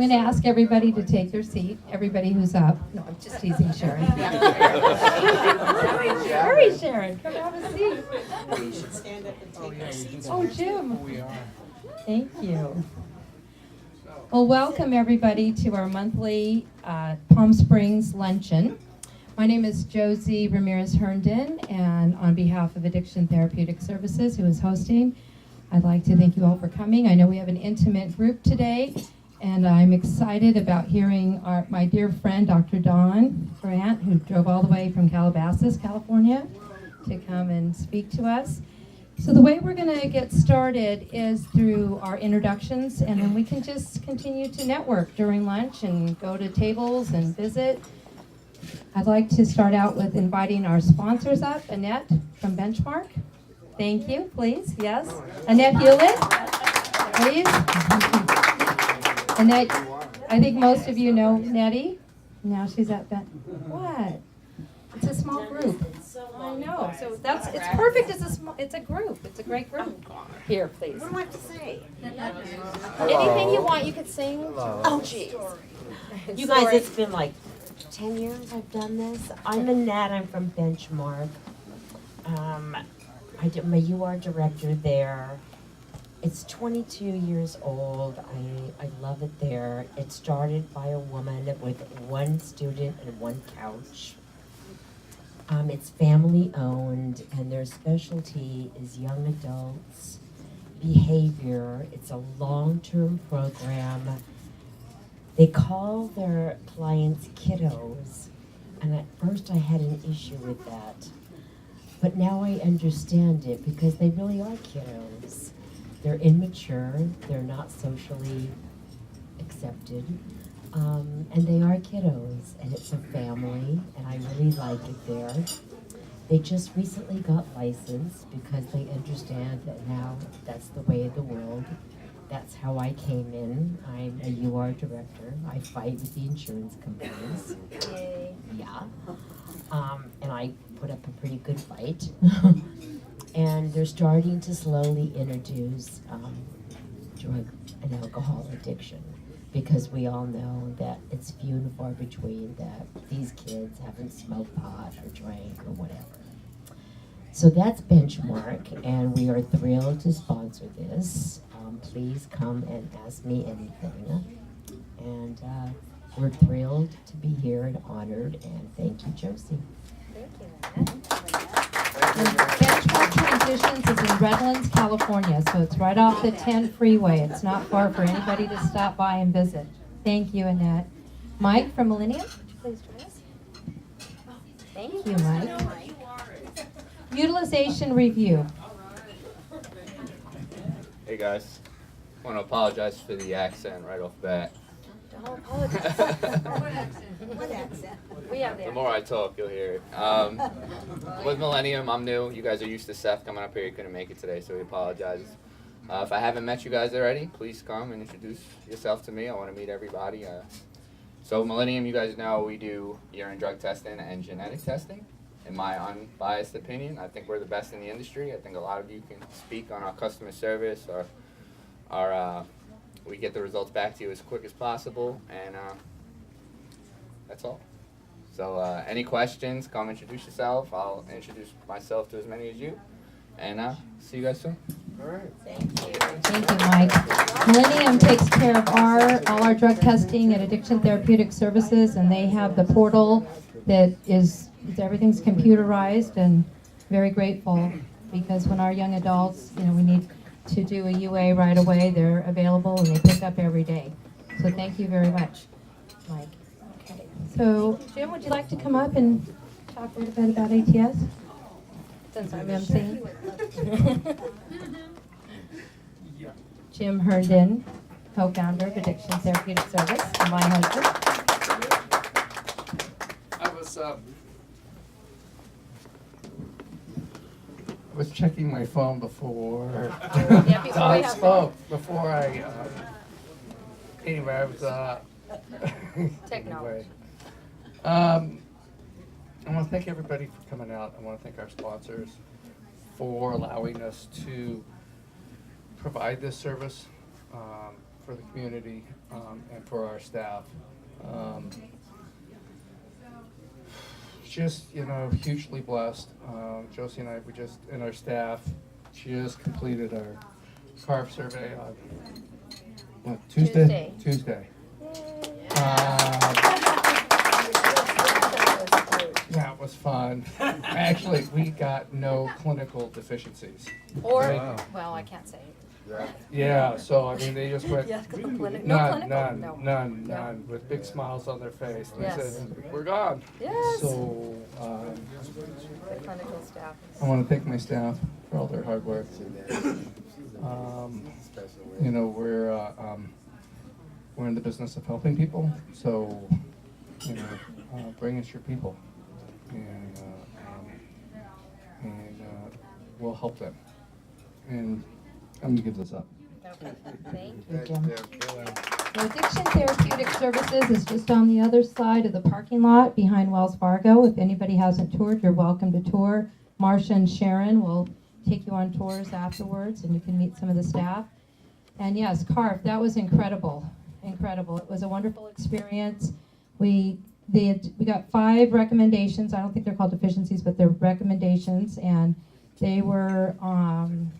going to ask everybody to take their seat. Everybody who's up. No, I'm just teasing Sharon. Hurry, Sharon. Come have a seat. You should stand up and take your seats. Oh, Jim. Thank you. Well, welcome everybody to our monthly Palm Springs Luncheon. My name is Josie Ramirez Herndon, and on behalf of Addiction Therapeutic Services, who is hosting, I'd like to thank you all for coming. I know we have an intimate group today, and I'm excited about hearing my dear friend, Dr. Dawn Grant, who drove all the way from Calabasas, California, to come and speak to us. So the way we're going to get started is through our introductions, and then we can just continue to network during lunch and go to tables and visit. I'd like to start out with inviting our sponsors up. Annette from Benchmark. Thank you, please. Yes. Annette Hewlett, please. Annette, I think most of you know Nettie. Now she's at What? It's a small group. I know. So it's perfect. It's a group. It's a great group. Here, please. What do I have to say? Anything you want, you could sing. Oh, geez. You guys, it's been like 10 years I've done this. I'm Annette. I'm from Benchmark. I'm a UR director there. It's 22 years old. I love it there. It started by a woman with one student and one couch. It's family owned, and their specialty is young adults, behavior. It's a long-term program. They call their clients kiddos, and at first I had an issue with that. But now I understand it because they really are kiddos. They're immature, they're not socially accepted, and they are kiddos, and it's a family, and I really like it there. They just recently got licensed because they understand that now that's the way of the world. That's how I came in. I'm a UR director. I fight with the insurance companies. Yay. Yeah. And I put up a pretty good fight. And they're starting to slowly introduce drug and alcohol addiction, because we all know that it's few and far between that these kids haven't smoked pot or drank or whatever. So that's Benchmark, and we are thrilled to sponsor this. Please come and ask me anything. And we're thrilled to be here and honored, and thank you, Josie. Thank you. Benchmark Transitions is in Redlands, California, so it's right off the 10 freeway. It's not far for anybody to stop by and visit. Thank you, Annette. Mike from Millennium, would you please join us? Thank you, Mike. Utilization review. Hey guys, I want to apologize for the accent right off the bat. Don't apologize. What accent? We have The there. more I talk, you'll hear it. With Millennium, I'm new. You guys are used to Seth coming up here. He couldn't make it today, so he apologizes. If I haven't met you guys already, please come and introduce yourself to me. I want to meet everybody. So Millennium, you guys know we do urine drug testing and genetic testing. In my unbiased opinion, I think we're the best in the industry. I think a lot of you can speak on our customer service, or we get the results back to you as quick as possible, and that's all. So any questions, come introduce yourself. I'll introduce myself to as many as you, and see you guys soon. All right. Thank you, Mike. Millennium takes care of all our drug testing at Addiction Therapeutic Services, and they have the portal that everything's computerized, and very grateful, because when our young adults, we need to do a UA right away, they're available and they pick up every day. So thank you very much, Mike. Okay. So Jim, would you like to come up and talk a little bit about ATS? Since I'm emceeing. Jim Herndon, co-founder of Addiction Therapeutic Service, and my husband. I was checking my phone before Yeah, before Don we have spoke. Before I, anyway, I was, Technology. anyway. I want to thank everybody for coming out. I want to thank our sponsors for allowing us to provide this service. for the community and for our staff. Just, hugely blessed. Josie and I, and our staff just completed our CARF survey on what, Tuesday? Tuesday. That was fun. Actually, we got no clinical deficiencies. Well, I can't say. Yeah, so I mean, they just went, Yeah, clinical. none, with big smiles on their face. They Yes. said, we're gone. Yes. So, The clinical staff. I want to thank my staff for all their hard work. We're in the business of helping people, so, bring us your people. And we'll help them. And I'm gonna give this up. Okay, thank you. Thank you. So Addiction Therapeutic Services is just on the other side of the parking lot behind Wells Fargo. If anybody hasn't toured, you're welcome to tour. Marcia and Sharon will take you on tours afterwards, and you can meet some of the staff. And yes, CARF, that was incredible. Incredible. It was a wonderful experience. We got 5 recommendations. I don't think they're called deficiencies, but they're recommendations, and they were on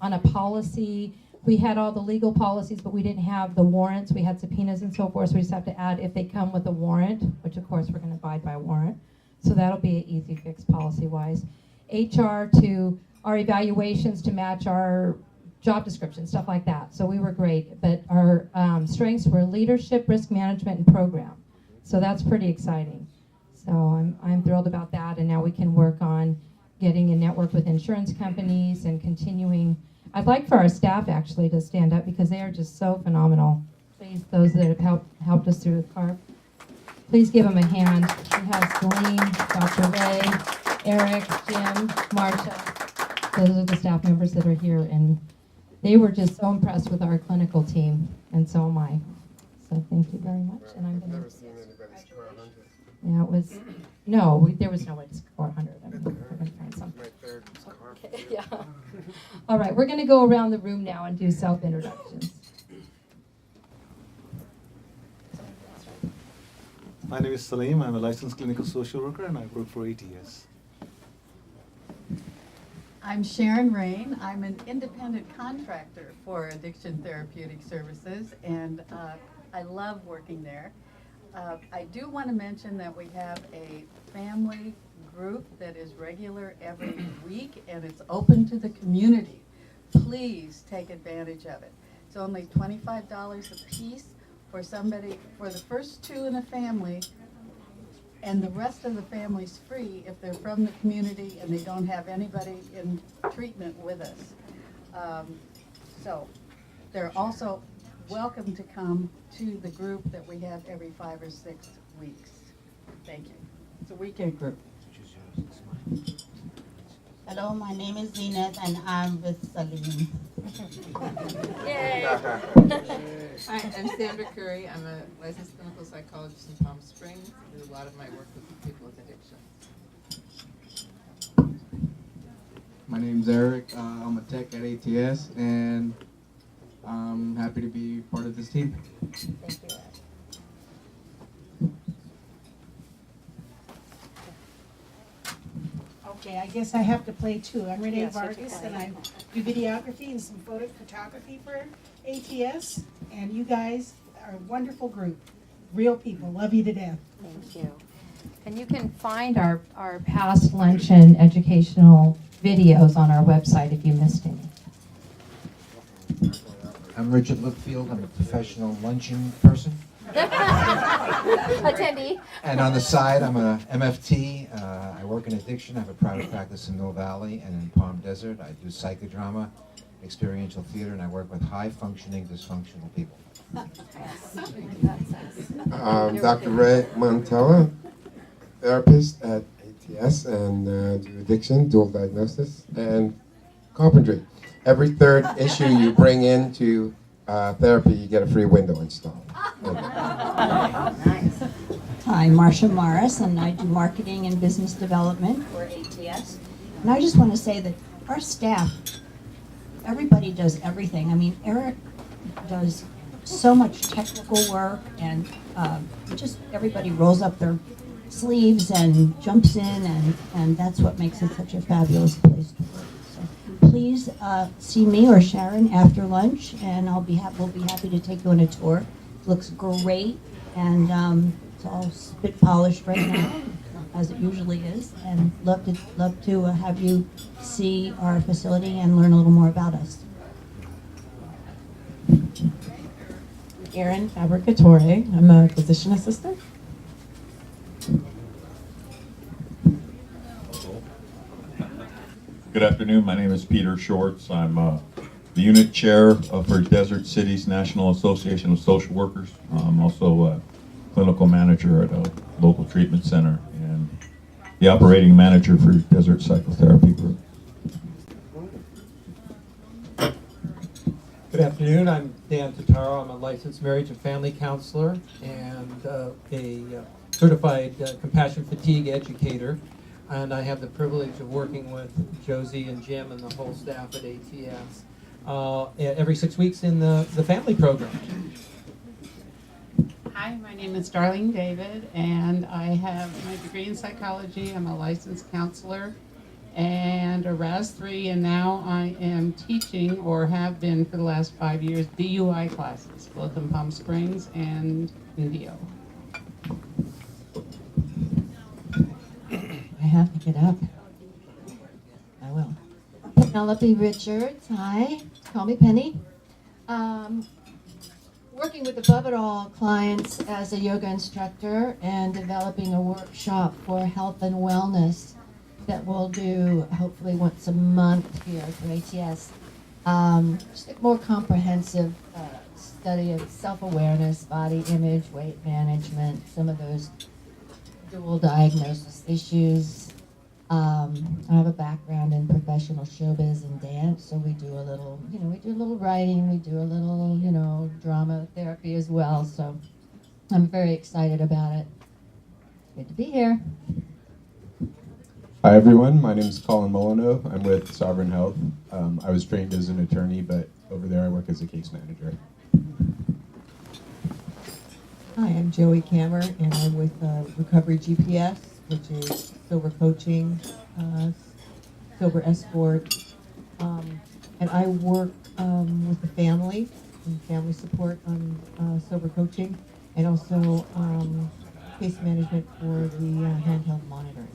a policy. We had all the legal policies, but we didn't have the warrants. We had subpoenas and so forth, so we just have to add if they come with a warrant, which of course we're going to abide by a warrant. So that'll be an easy fix policy-wise. HR to our evaluations to match our job description, stuff like that. So we were great, but our strengths were leadership, risk management, and program. So that's pretty exciting. So I'm thrilled about that, and now we can work on getting a network with insurance companies and continuing. I'd like for our staff actually to stand up because they are just so phenomenal. Please, those that have helped us through the CARF, please give them a hand. We have Celine, Dr. Ray, Eric, Jim, Marcia. Those are the staff members that are here, and they were just so impressed with our clinical team, and so am I. So thank you very much. And I'm gonna. Yeah, it was. No, there was no way to score 100. I mean, we're gonna find something. Okay, yeah. All right, we're going to go around the room now and do self-introductions. My name is Salim. I'm a licensed clinical social worker and I work for ATS. I'm Sharon Rain. I'm an independent contractor for Addiction Therapeutic Services, and I love working there. I do want to mention that we have a family group that is regular every week, and it's open to the community. Please take advantage of it. It's only $25 a piece for somebody, for the first 2 in a family, and the rest of the family's free if they're from the community and they don't have anybody in treatment with us. So they're also welcome to come to the group that we have every 5 or 6 weeks. Thank you. It's a weekend group. Hello, my name is Zenith and I'm with Salim. Yay. Hi, I'm Sandra Curry. I'm a licensed clinical psychologist in Palm Springs. I do a lot of my work with people with addiction. My name's Eric. I'm a tech at ATS, and I'm happy to be part of this team. Thank you. Okay, I guess I have to play too. I'm Renee Yes, you have to Vargas, play. and I do videography and some photo photography for ATS. And you guys are a wonderful group, real people. Love you to death. Thank you. And you can find our past luncheon educational videos on our website if you missed any. I'm Richard Littfield. I'm a professional luncheon person. Attendee. And on the side, I'm a MFT. I work in addiction. I have a private practice in Mill Valley and in Palm Desert. I do psychodrama, experiential theater, and I work with high-functioning, dysfunctional people. Dr. Ray Montella, therapist at ATS and do addiction, dual diagnosis, and carpentry. Every 3rd issue you bring into therapy, you get a free window installed. Hi, Marcia Morris, and I do marketing and business development for ATS. And I just want to say that our staff, everybody does everything. I mean, Eric does so much technical work, and just everybody rolls up their sleeves and jumps in, and that's what makes it such a fabulous place to work. So please see me or Sharon after lunch, and we'll be happy to take you on a tour. Looks great, and it's all spit polished right now, as it usually is, and love to have you see our facility and learn a little more about us. Erin Fabricatore. I'm a physician assistant. Good afternoon. My name is Peter Shorts. I'm the unit chair for Desert Cities National Association of Social Workers. I'm also a clinical manager at a local treatment center and the operating manager for Desert Psychotherapy Group. Good afternoon. I'm Dan Totaro. I'm a licensed marriage and family counselor and a certified compassion fatigue educator. And I have the privilege of working with Josie and Jim and the whole staff at ATS every 6 weeks in the family program. Hi, my name is Darlene David, and I have my degree in psychology. I'm a licensed counselor and a RAS-3, and now I am teaching, or have been for the last 5 years, DUI classes, both in Palm Springs and Indio. I have to get up. I will. Penelope Richards, hi. Call me Penny. Working with Above It All clients as a yoga instructor and developing a workshop for health and wellness that we'll do hopefully once a month here for ATS. Just a more comprehensive study of self-awareness, body image, weight management, some of those dual diagnosis issues. I have a background in professional showbiz and dance, so we do a little, we do a little writing, we do a little, drama therapy as well. So I'm very excited about it. Good to be here. Hi everyone, my name is Colin Molyneux. I'm with Sovereign Health. I was trained as an attorney, but over there I work as a case manager. Hi, I'm Joey Kammer, and I'm with Recovery GPS, which is sober coaching, sober escort, and I work with the family and family support on sober coaching, and also case management for the handheld monitoring.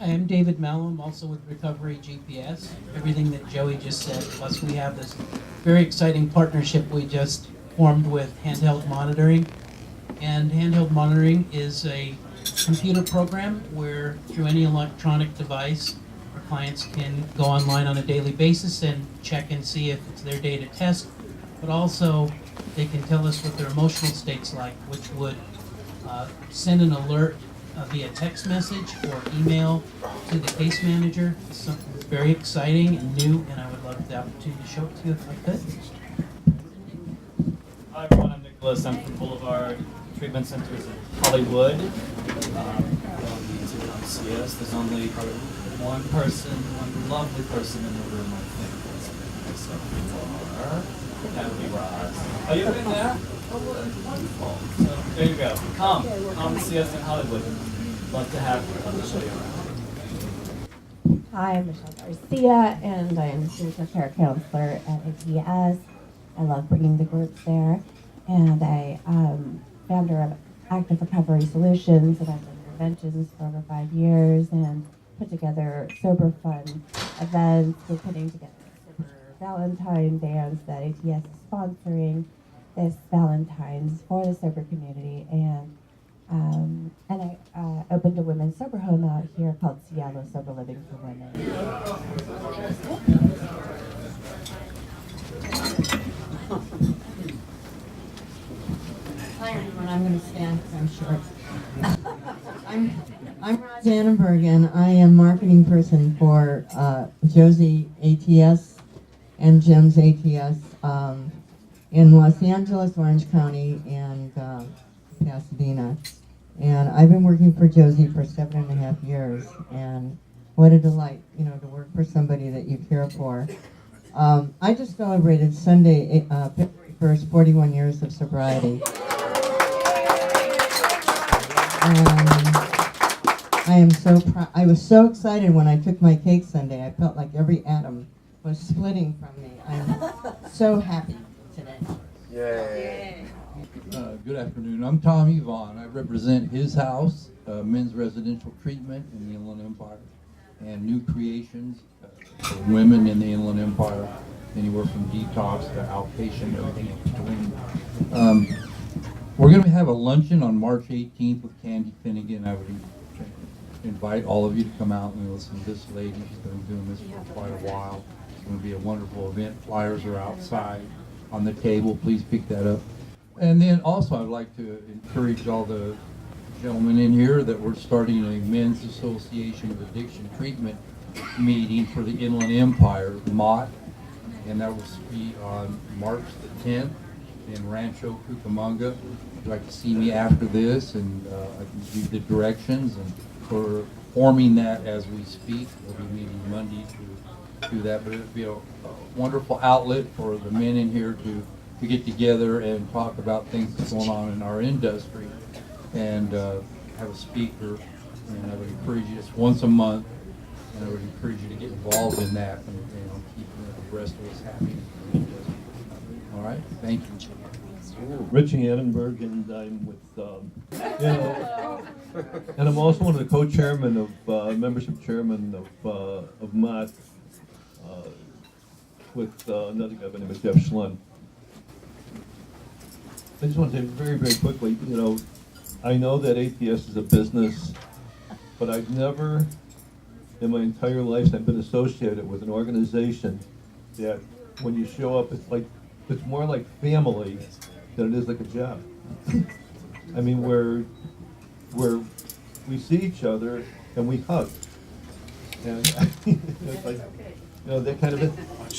Hi, I'm David Mello. I'm also with Recovery GPS. Everything that Joey just said, plus we have this very exciting partnership we just formed with handheld monitoring. And handheld monitoring is a computer program where through any electronic device, our clients can go online on a daily basis and check and see if it's their day to test, but also they can tell us what their emotional state's like, which would send an alert via text message or email to the case manager. It's something that's very exciting and new, and I would love the opportunity to show it to you if I could. Hi everyone, I'm Nicholas. I'm from Boulevard Treatment Centers in Hollywood. You don't need to come see us. There's only one lovely person in the room, I think. So that would be Roz. Oh, you've been there? Oh, wonderful. So there you go. Come see us in Hollywood. Love to have you. Love to show you around. Hi, I'm Michelle Garcia, and I am a senior care counselor at ATS. I love bringing the groups there, and I founder of Active Recovery Solutions, and I've done interventions for over 5 years and put together sober fun events. We're putting together a sober Valentine dance that ATS is sponsoring this Valentine's for the sober community, and I opened a women's sober home out here called Cielo Sober Living for Women. Hi everyone, I'm going to stand because I'm short. I'm Rosanna Bergen. I am marketing person for Josie ATS and Jim's ATS in Los Angeles, Orange County, and Pasadena. And I've been working for Josie for 7.5 years, and what a delight, to work for somebody that you care for. I just celebrated Sunday, February 1st, 41 years of sobriety. I am so proud. I was so excited when I took my cake Sunday. I felt like every atom was splitting from me. I'm so happy today. Yay. Good afternoon. I'm Tom Yvonne. I represent His House, men's residential treatment in the Inland Empire, and new creations for women in the Inland Empire, anywhere from detox to outpatient, everything in between. We're going to have a luncheon on March 18th with Candy Finnegan. I would invite all of you to come out and listen to this lady. She's been doing this for quite a while. It's going to be a wonderful event. Flyers are outside on the table. Please pick that up. And then also I'd like to encourage all the gentlemen in here that we're starting a Men's Association of Addiction Treatment meeting for the Inland Empire, MOT, and that will be on March the 10th in Rancho Cucamonga. If you'd like to see me after this, and I can give you the directions, and we're forming that as we speak. We'll be meeting Monday to do that, but it'll be a wonderful outlet for the men in here to get together and talk about things that's going on in our industry, and have a speaker. And I would encourage you, it's once a month, and I would encourage you to get involved in that and keep the rest of us happy. All right, thank you. Richie Annenberg, and I'm with, and I'm also one of the co-chairman of, membership chairman of MOT, with another guy by the name of Jeff Schlund. I just want to say very, very quickly, I know that ATS is a business, but I've never in my entire life I've been associated with an organization that when you show up, it's more like family than it is like a job. I mean, where we see each other and we hug, and it's like, that kind of it.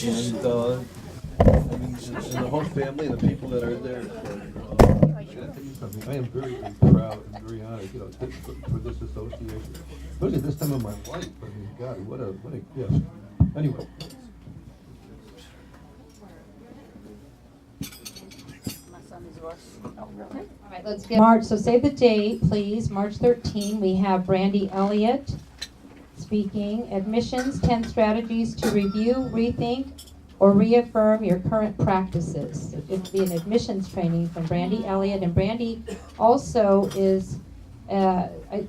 And I mean, and the whole family and the people that are there. I am very, very proud and very honored, for this association, especially this time of my life. I mean, God, what a gift. Anyway. All right, let's get March. So save the date, please. March 13. We have Brandy Elliott speaking. Admissions: 10 strategies to review, rethink, or reaffirm your current practices. It'll be an admissions training from Brandy Elliott, and Brandy also is.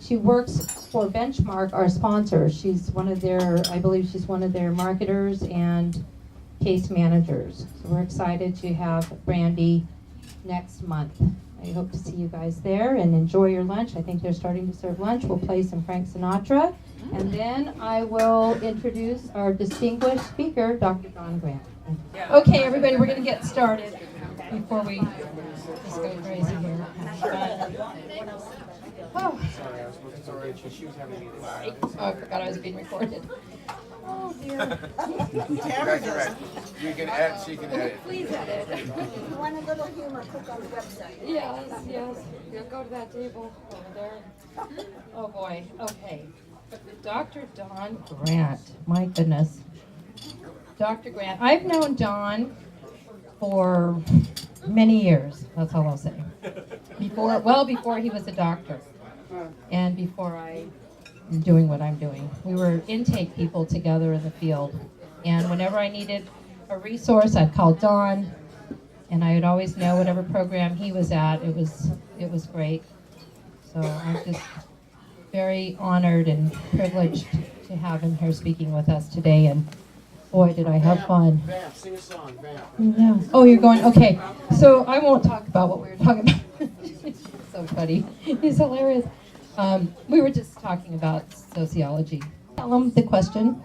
She works for Benchmark, our sponsor. She's one of their, I believe she's one of their marketers and case managers. So we're excited to have Brandy next month. I hope to see you guys there and enjoy your lunch. I think they're starting to serve lunch. We'll play some Frank Sinatra. And then I will introduce our distinguished speaker, Dr. Don Grant. Okay, everybody, we're going to get started before we just go crazy here. Oh. I forgot I was being recorded. Oh dear. You can edit, she can edit. Please edit. If you want a little humor, click on the website. Yes. You'll go to that table over there. Oh boy. Okay. Dr. Don Grant. My goodness. Dr. Grant. I've known Don for many years. That's all I'll say. Before he was a doctor. And before I am doing what I'm doing. We were intake people together in the field. And whenever I needed a resource, I'd call Don, and I would always know whatever program he was at. It was great. So I'm just very honored and privileged to have him here speaking with us today. And boy, did I have fun. Vamp, sing a song, Vamp. Yeah. Oh, you're going, okay. So I won't talk about what we were talking about. So funny. He's hilarious. We were just talking about sociology. Tell him the question.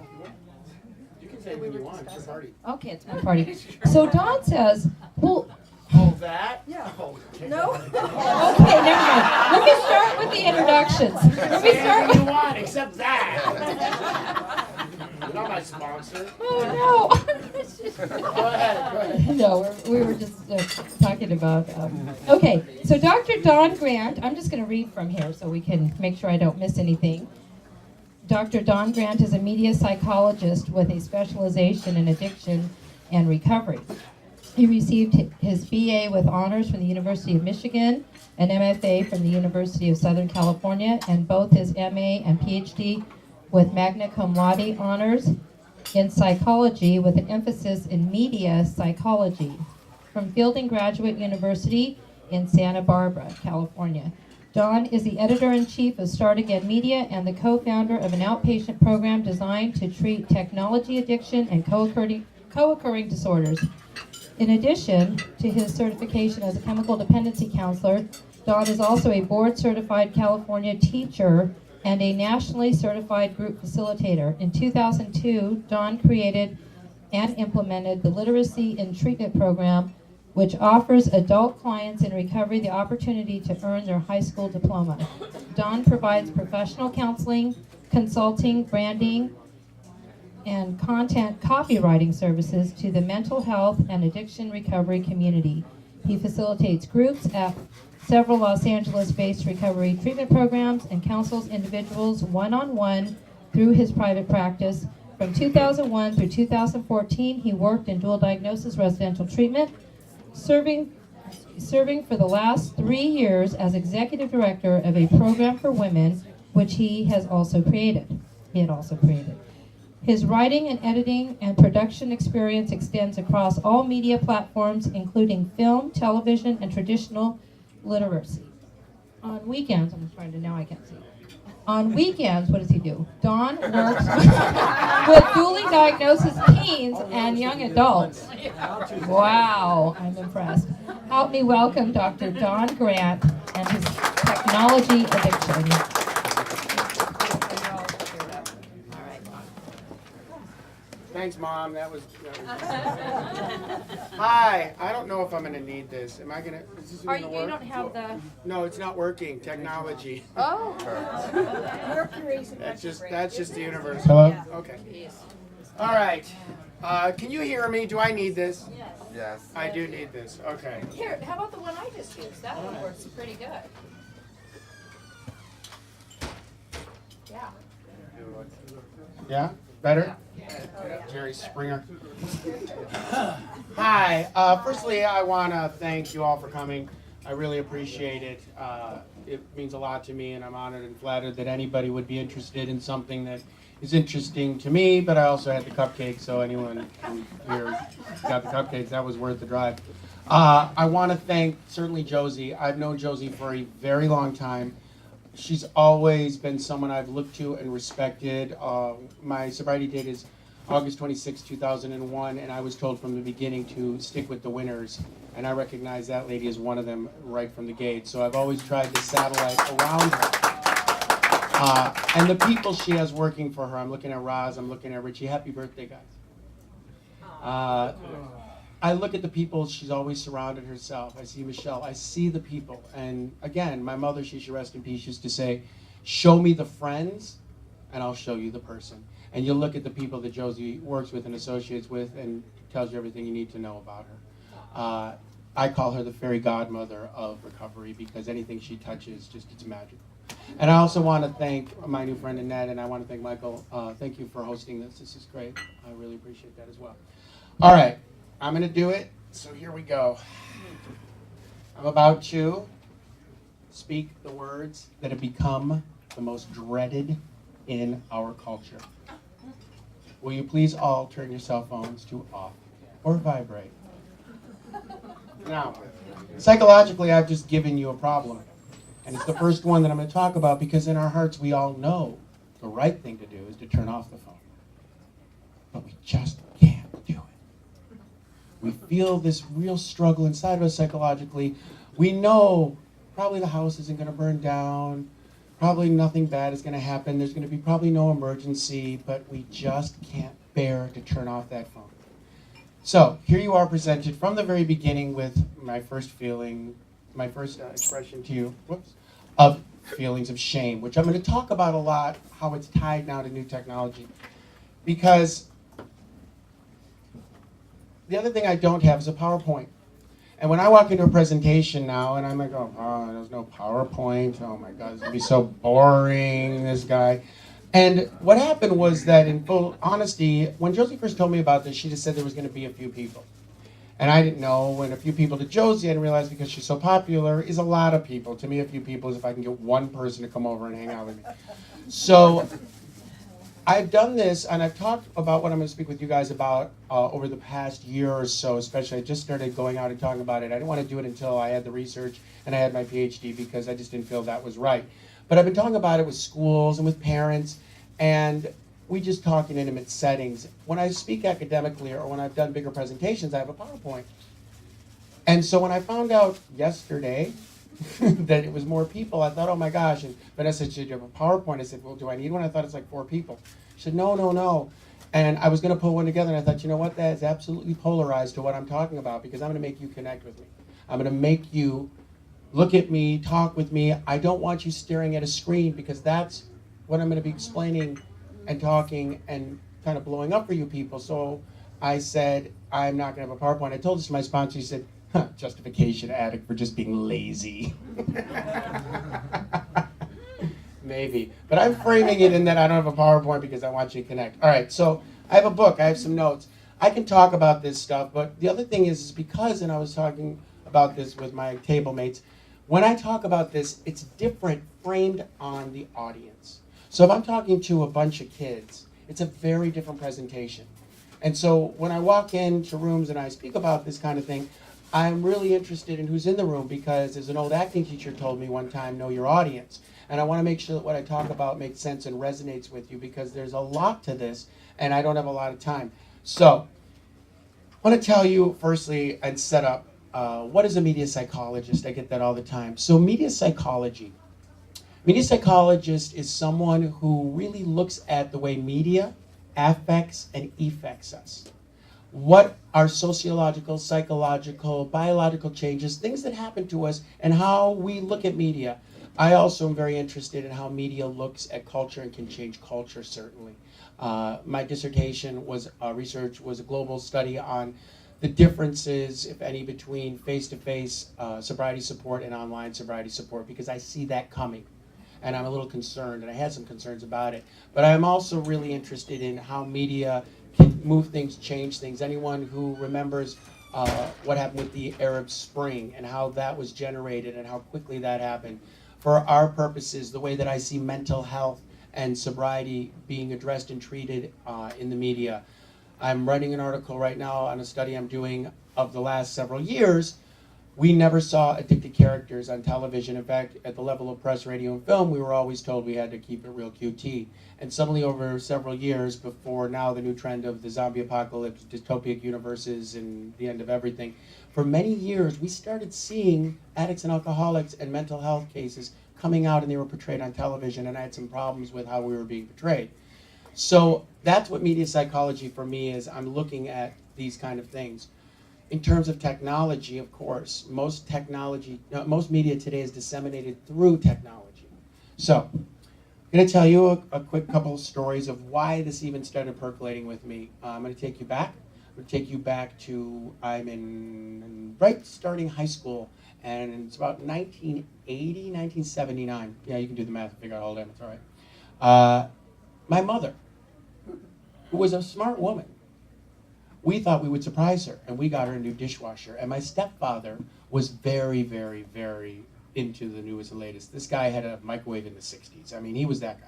You can say what you want, it's your party. Okay, it's my party. So Don says, well... Oh, that? Yeah. Oh, no? Okay, never mind. Let me start with the introductions. Let me start with... you want, except that. You're not my sponsor. Oh, no. Go ahead. No, we were just talking about... Okay, so Dr. Don Grant, I'm just going to read from here so we can make sure I don't miss anything. Dr. Don Grant is a media psychologist with a specialization in addiction and recovery. He received his BA with honors from the University of Michigan, an MFA from the University of Southern California, and both his MA and PhD with magna cum laude honors in psychology with an emphasis in media psychology from Fielding Graduate University in Santa Barbara, California. Don is the editor-in-chief of Start Again Media and the co-founder of an outpatient program designed to treat technology addiction and co-occurring disorders. In addition to his certification as a chemical dependency counselor, Don is also a board-certified California teacher and a nationally certified group facilitator. In 2002, Don created and implemented the Literacy in Treatment program, which offers adult clients in recovery the opportunity to earn their high school diploma. Don provides professional counseling, consulting, branding, and content copywriting services to the mental health and addiction recovery community. He facilitates groups at several Los Angeles-based recovery treatment programs and counsels individuals one-on-one through his private practice. From 2001 through 2014, he worked in dual diagnosis residential treatment, serving for the last 3 years as executive director of a program for women, which he had also created. His writing and editing and production experience extends across all media platforms, including film, television, and traditional literacy. On weekends, now I can't see. On weekends, what does he do? Don works with dually diagnosed teens and young adults. Wow, I'm impressed. Help me welcome Dr. Don Grant and his technology addiction. Thanks, Mom. That was Hi. I don't know if I'm going to need this. Am I going to... Is this going to work? You don't have the... No, it's not working. Technology. Oh. That's just the universe. Hello? Yeah. Okay. All right. Can you hear me? Do I need this? Yes. I do need this. Okay. Here, how about the one I just used? That one works pretty good. Yeah. Yeah? Better? Jerry Springer. Hi. Firstly, I want to thank you all for coming. I really appreciate it. It means a lot to me, and I'm honored and flattered that anybody would be interested in something that is interesting to me, but I also had the cupcakes, so anyone who here got the cupcakes, that was worth the drive. I want to thank, certainly, Josie. I've known Josie for a very long time. She's always been someone I've looked to and respected. My sobriety date is August 26, 2001, and I was told from the beginning to stick with the winners, and I recognize that lady as one of them right from the gate. So I've always tried to satellite around her. And the people she has working for her, I'm looking at Roz, I'm looking at Richie. Happy birthday, guys. I look at the people she's always surrounded herself. I see Michelle. I see the people. And again, my mother, she should rest in peace, used to say, show me the friends, and I'll show you the person. And you'll look at the people that Josie works with and associates with and tells you everything you need to know about her. I call her the fairy godmother of recovery because anything she touches, just it's magic. And I also want to thank my new friend Annette, and I want to thank Michael. Thank you for hosting this. This is great. I really appreciate that as well. All right. I'm going to do it, so here we go. I'm about to speak the words that have become the most dreaded in our culture. Will you please all turn your cell phones to off or vibrate? Now, psychologically, I've just given you a problem, and it's the first one that I'm going to talk about because in our hearts we all know the right thing to do is to turn off the phone, but we just can't do it. We feel this real struggle inside of us psychologically. We know probably the house isn't going to burn down. Probably nothing bad is going to happen. There's going to be probably no emergency, but we just can't bear to turn off that phone. So here you are presented from the very beginning with my first feeling, my first expression to you, of feelings of shame, which I'm going to talk about a lot, how it's tied now to new technology. Because the other thing I don't have is a PowerPoint. And when I walk into a presentation now, and I'm like, oh, there's no PowerPoint. Oh my God, it's going to be so boring, this guy. And what happened was that, in full honesty, when Josie first told me about this, she just said there was going to be a few people. And I didn't know, when a few people to Josie, I didn't realize because she's so popular, is a lot of people. To me, a few people is if I can get one person to come over and hang out with me. So I've done this, and I've talked about what I'm going to speak with you guys about over the past year or so, especially. I just started going out and talking about it. I didn't want to do it until I had the research and I had my PhD because I just didn't feel that was right. But I've been talking about it with schools and with parents, and we just talk in intimate settings. When I speak academically or when I've done bigger presentations, I have a PowerPoint. And so when I found out yesterday that it was more people, I thought, oh my gosh. And Vanessa said, you have a PowerPoint? I said, well, do I need one? I thought it's like 4 people. She said, no, no, no. And I was going to put one together, and I thought, you know what? That is absolutely polarized to what I'm talking about, because I'm going to make you connect with me. I'm going to make you look at me, talk with me. I don't want you staring at a screen, because that's what I'm going to be explaining and talking and kind of blowing up for you people. So I said, I'm not going to have a PowerPoint. I told this to my sponsor. He said, justification addict for just being lazy. Maybe. But I'm framing it in that I don't have a PowerPoint because I want you to connect. All right, so I have a book. I have some notes. I can talk about this stuff, but the other thing is because, and I was talking about this with my table mates, when I talk about this, it's different framed on the audience. So if I'm talking to a bunch of kids, it's a very different presentation. And so when I walk into rooms and I speak about this kind of thing, I'm really interested in who's in the room, because as an old acting teacher told me one time, know your audience. And I want to make sure that what I talk about makes sense and resonates with you, because there's a lot to this and I don't have a lot of time. So I want to tell you firstly and set up what is a media psychologist? I get that all the time. So media psychology. Media psychologist is someone who really looks at the way media affects and effects us. What are sociological, psychological, biological changes, things that happen to us, and how we look at media. I also am very interested in how media looks at culture and can change culture, certainly. My dissertation was a global study on the differences, if any, between face-to-face sobriety support and online sobriety support, because I see that coming. And I'm a little concerned, and I had some concerns about it. But I'm also really interested in how media can move things, change things. Anyone who remembers what happened with the Arab Spring and how that was generated and how quickly that happened. For our purposes, the way that I see mental health and sobriety being addressed and treated in the media. I'm writing an article right now on a study I'm doing of the last several years. We never saw addicted characters on television. In fact, at the level of press, radio, and film, we were always told we had to keep it real QT. And suddenly over several years, before now the new trend of the zombie apocalypse, dystopic universes, and the end of everything, for many years we started seeing addicts and alcoholics and mental health cases coming out, and they were portrayed on television, and I had some problems with how we were being portrayed. So that's what media psychology for me is. I'm looking at these kind of things. In terms of technology, of course, most media today is disseminated through technology. So, I'm going to tell you a quick couple of stories of why this even started percolating with me. I'm going to take you back. I'm going to take you back to, I'm in right starting high school, and it's about 1980, 1979. Yeah, you can do the math and figure out how old I am, it's all right. My mother, who was a smart woman, we thought we would surprise her, and we got her a new dishwasher. And my stepfather was very, very, very into the newest and latest. This guy had a microwave in the 60s. I mean, he was that guy.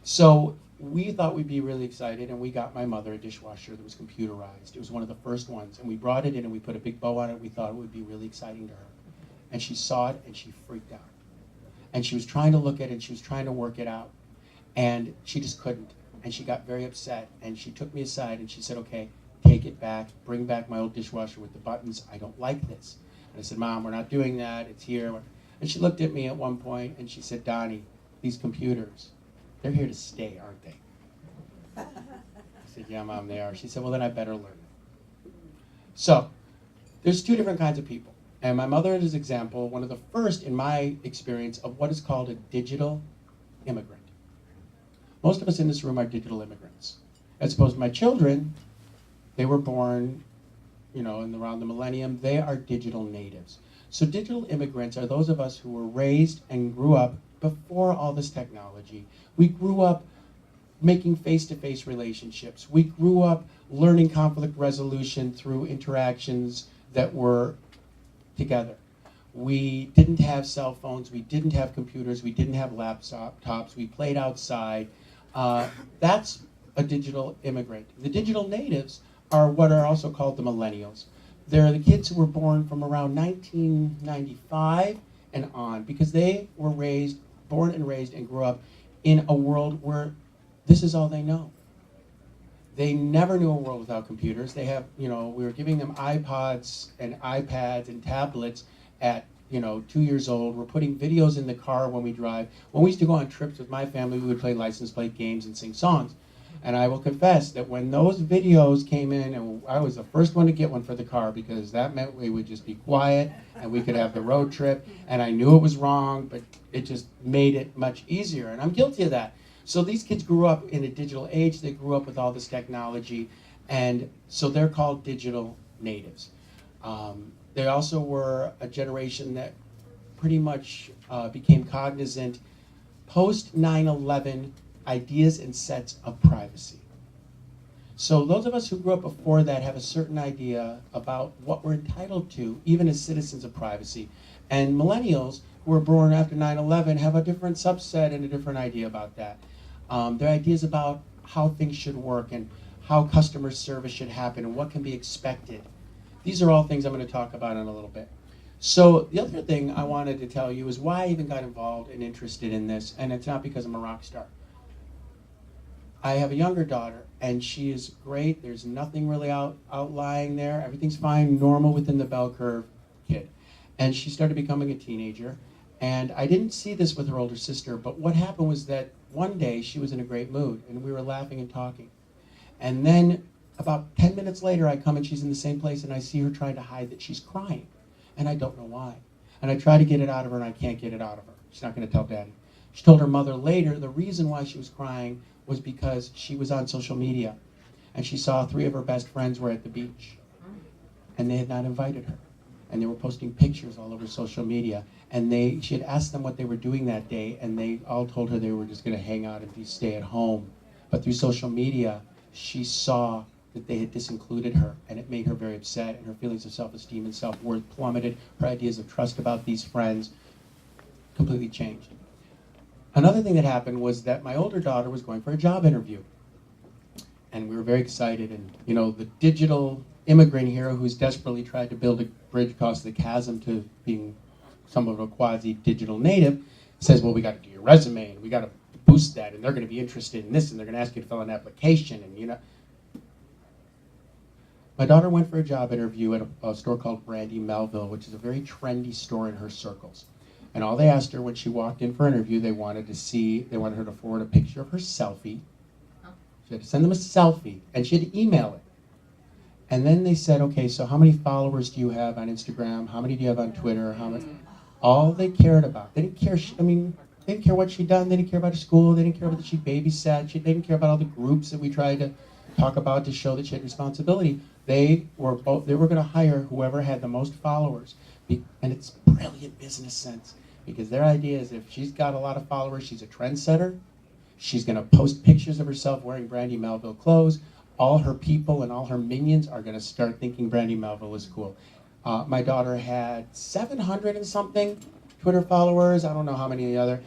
So we thought we'd be really excited, and we got my mother a dishwasher that was computerized. It was one of the first ones, and we brought it in, and we put a big bow on it. We thought it would be really exciting to her. And she saw it, and she freaked out. And she was trying to look at it, and she was trying to work it out. And she just couldn't. And she got very upset, and she took me aside, and she said, okay, take it back, bring back my old dishwasher with the buttons. I don't like this. And I said, Mom, we're not doing that. It's here. And she looked at me at one point and she said, Donnie, these computers, they're here to stay, aren't they? I said, yeah, Mom, they are. She said, well, then I better learn it. So there's two different kinds of people. And my mother is an example, one of the first in my experience of what is called a digital immigrant. Most of us in this room are digital immigrants. As opposed to my children, they were born, around the millennium. They are digital natives. So digital immigrants are those of us who were raised and grew up before all this technology. We grew up making face-to-face relationships. We grew up learning conflict resolution through interactions that were together. We didn't have cell phones, we didn't have computers, we didn't have laptops, we played outside. That's a digital immigrant. The digital natives are what are also called the millennials. They're the kids who were born from around 1995 and on, because they were born and raised and grew up in a world where this is all they know. They never knew a world without computers. They have, we were giving them iPods and iPads and tablets at, 2 years old. We're putting videos in the car when we drive. When we used to go on trips with my family, we would play license plate games and sing songs. And I will confess that when those videos came in, and I was the first one to get one for the car, because that meant we would just be quiet and we could have the road trip, and I knew it was wrong, but it just made it much easier, and I'm guilty of that. So these kids grew up in a digital age, they grew up with all this technology, and so they're called digital natives. They also were a generation that pretty much became cognizant post 9/11 ideas and sets of privacy. So those of us who grew up before that have a certain idea about what we're entitled to, even as citizens of privacy. And millennials who were born after 9/11 have a different subset and a different idea about that. Their ideas about how things should work and how customer service should happen and what can be expected. These are all things I'm going to talk about in a little bit. So the other thing I wanted to tell you is why I even got involved and interested in this, and it's not because I'm a rock star. I have a younger daughter, and she is great. There's nothing really outlying there. Everything's fine, normal within the bell curve kid. And she started becoming a teenager, and I didn't see this with her older sister, but what happened was that one day she was in a great mood, and we were laughing and talking. And then about 10 minutes later, I come and she's in the same place, and I see her trying to hide that she's crying, and I don't know why. And I try to get it out of her, and I can't get it out of her. She's not going to tell Daddy. She told her mother later the reason why she was crying was because she was on social media, and she saw 3 of her best friends were at the beach, and they had not invited her, and they were posting pictures all over social media, and she had asked them what they were doing that day, and they all told her they were just going to hang out and stay at home. But through social media, she saw that they had disincluded her, and it made her very upset, and her feelings of self-esteem and self-worth plummeted. Her ideas of trust about these friends completely changed. Another thing that happened was that my older daughter was going for a job interview, and we were very excited, and the digital immigrant here who's desperately tried to build a bridge across the chasm to being somewhat of a quasi-digital native says, well, we got to do your resume, and we got to boost that, and they're going to be interested in this, and they're going to ask you to fill out an application, and My daughter went for a job interview at a store called Brandy Melville, which is a very trendy store in her circles. And all they asked her when she walked in for an interview, they wanted her to forward a picture of her selfie. She had to send them a selfie, and she had to email it. And then they said, okay, so how many followers do you have on Instagram? How many do you have on Twitter? How many? All they cared about. They didn't care. They didn't care what she'd done. They didn't care about her school. They didn't care about that she babysat. They didn't care about all the groups that we tried to talk about to show that she had responsibility. They were going to hire whoever had the most followers, and it's brilliant business sense, because their idea is if she's got a lot of followers, she's a trendsetter. She's going to post pictures of herself wearing Brandy Melville clothes. All her people and all her minions are going to start thinking Brandy Melville is cool. My daughter had 700 and something Twitter followers. I don't know how many of the other.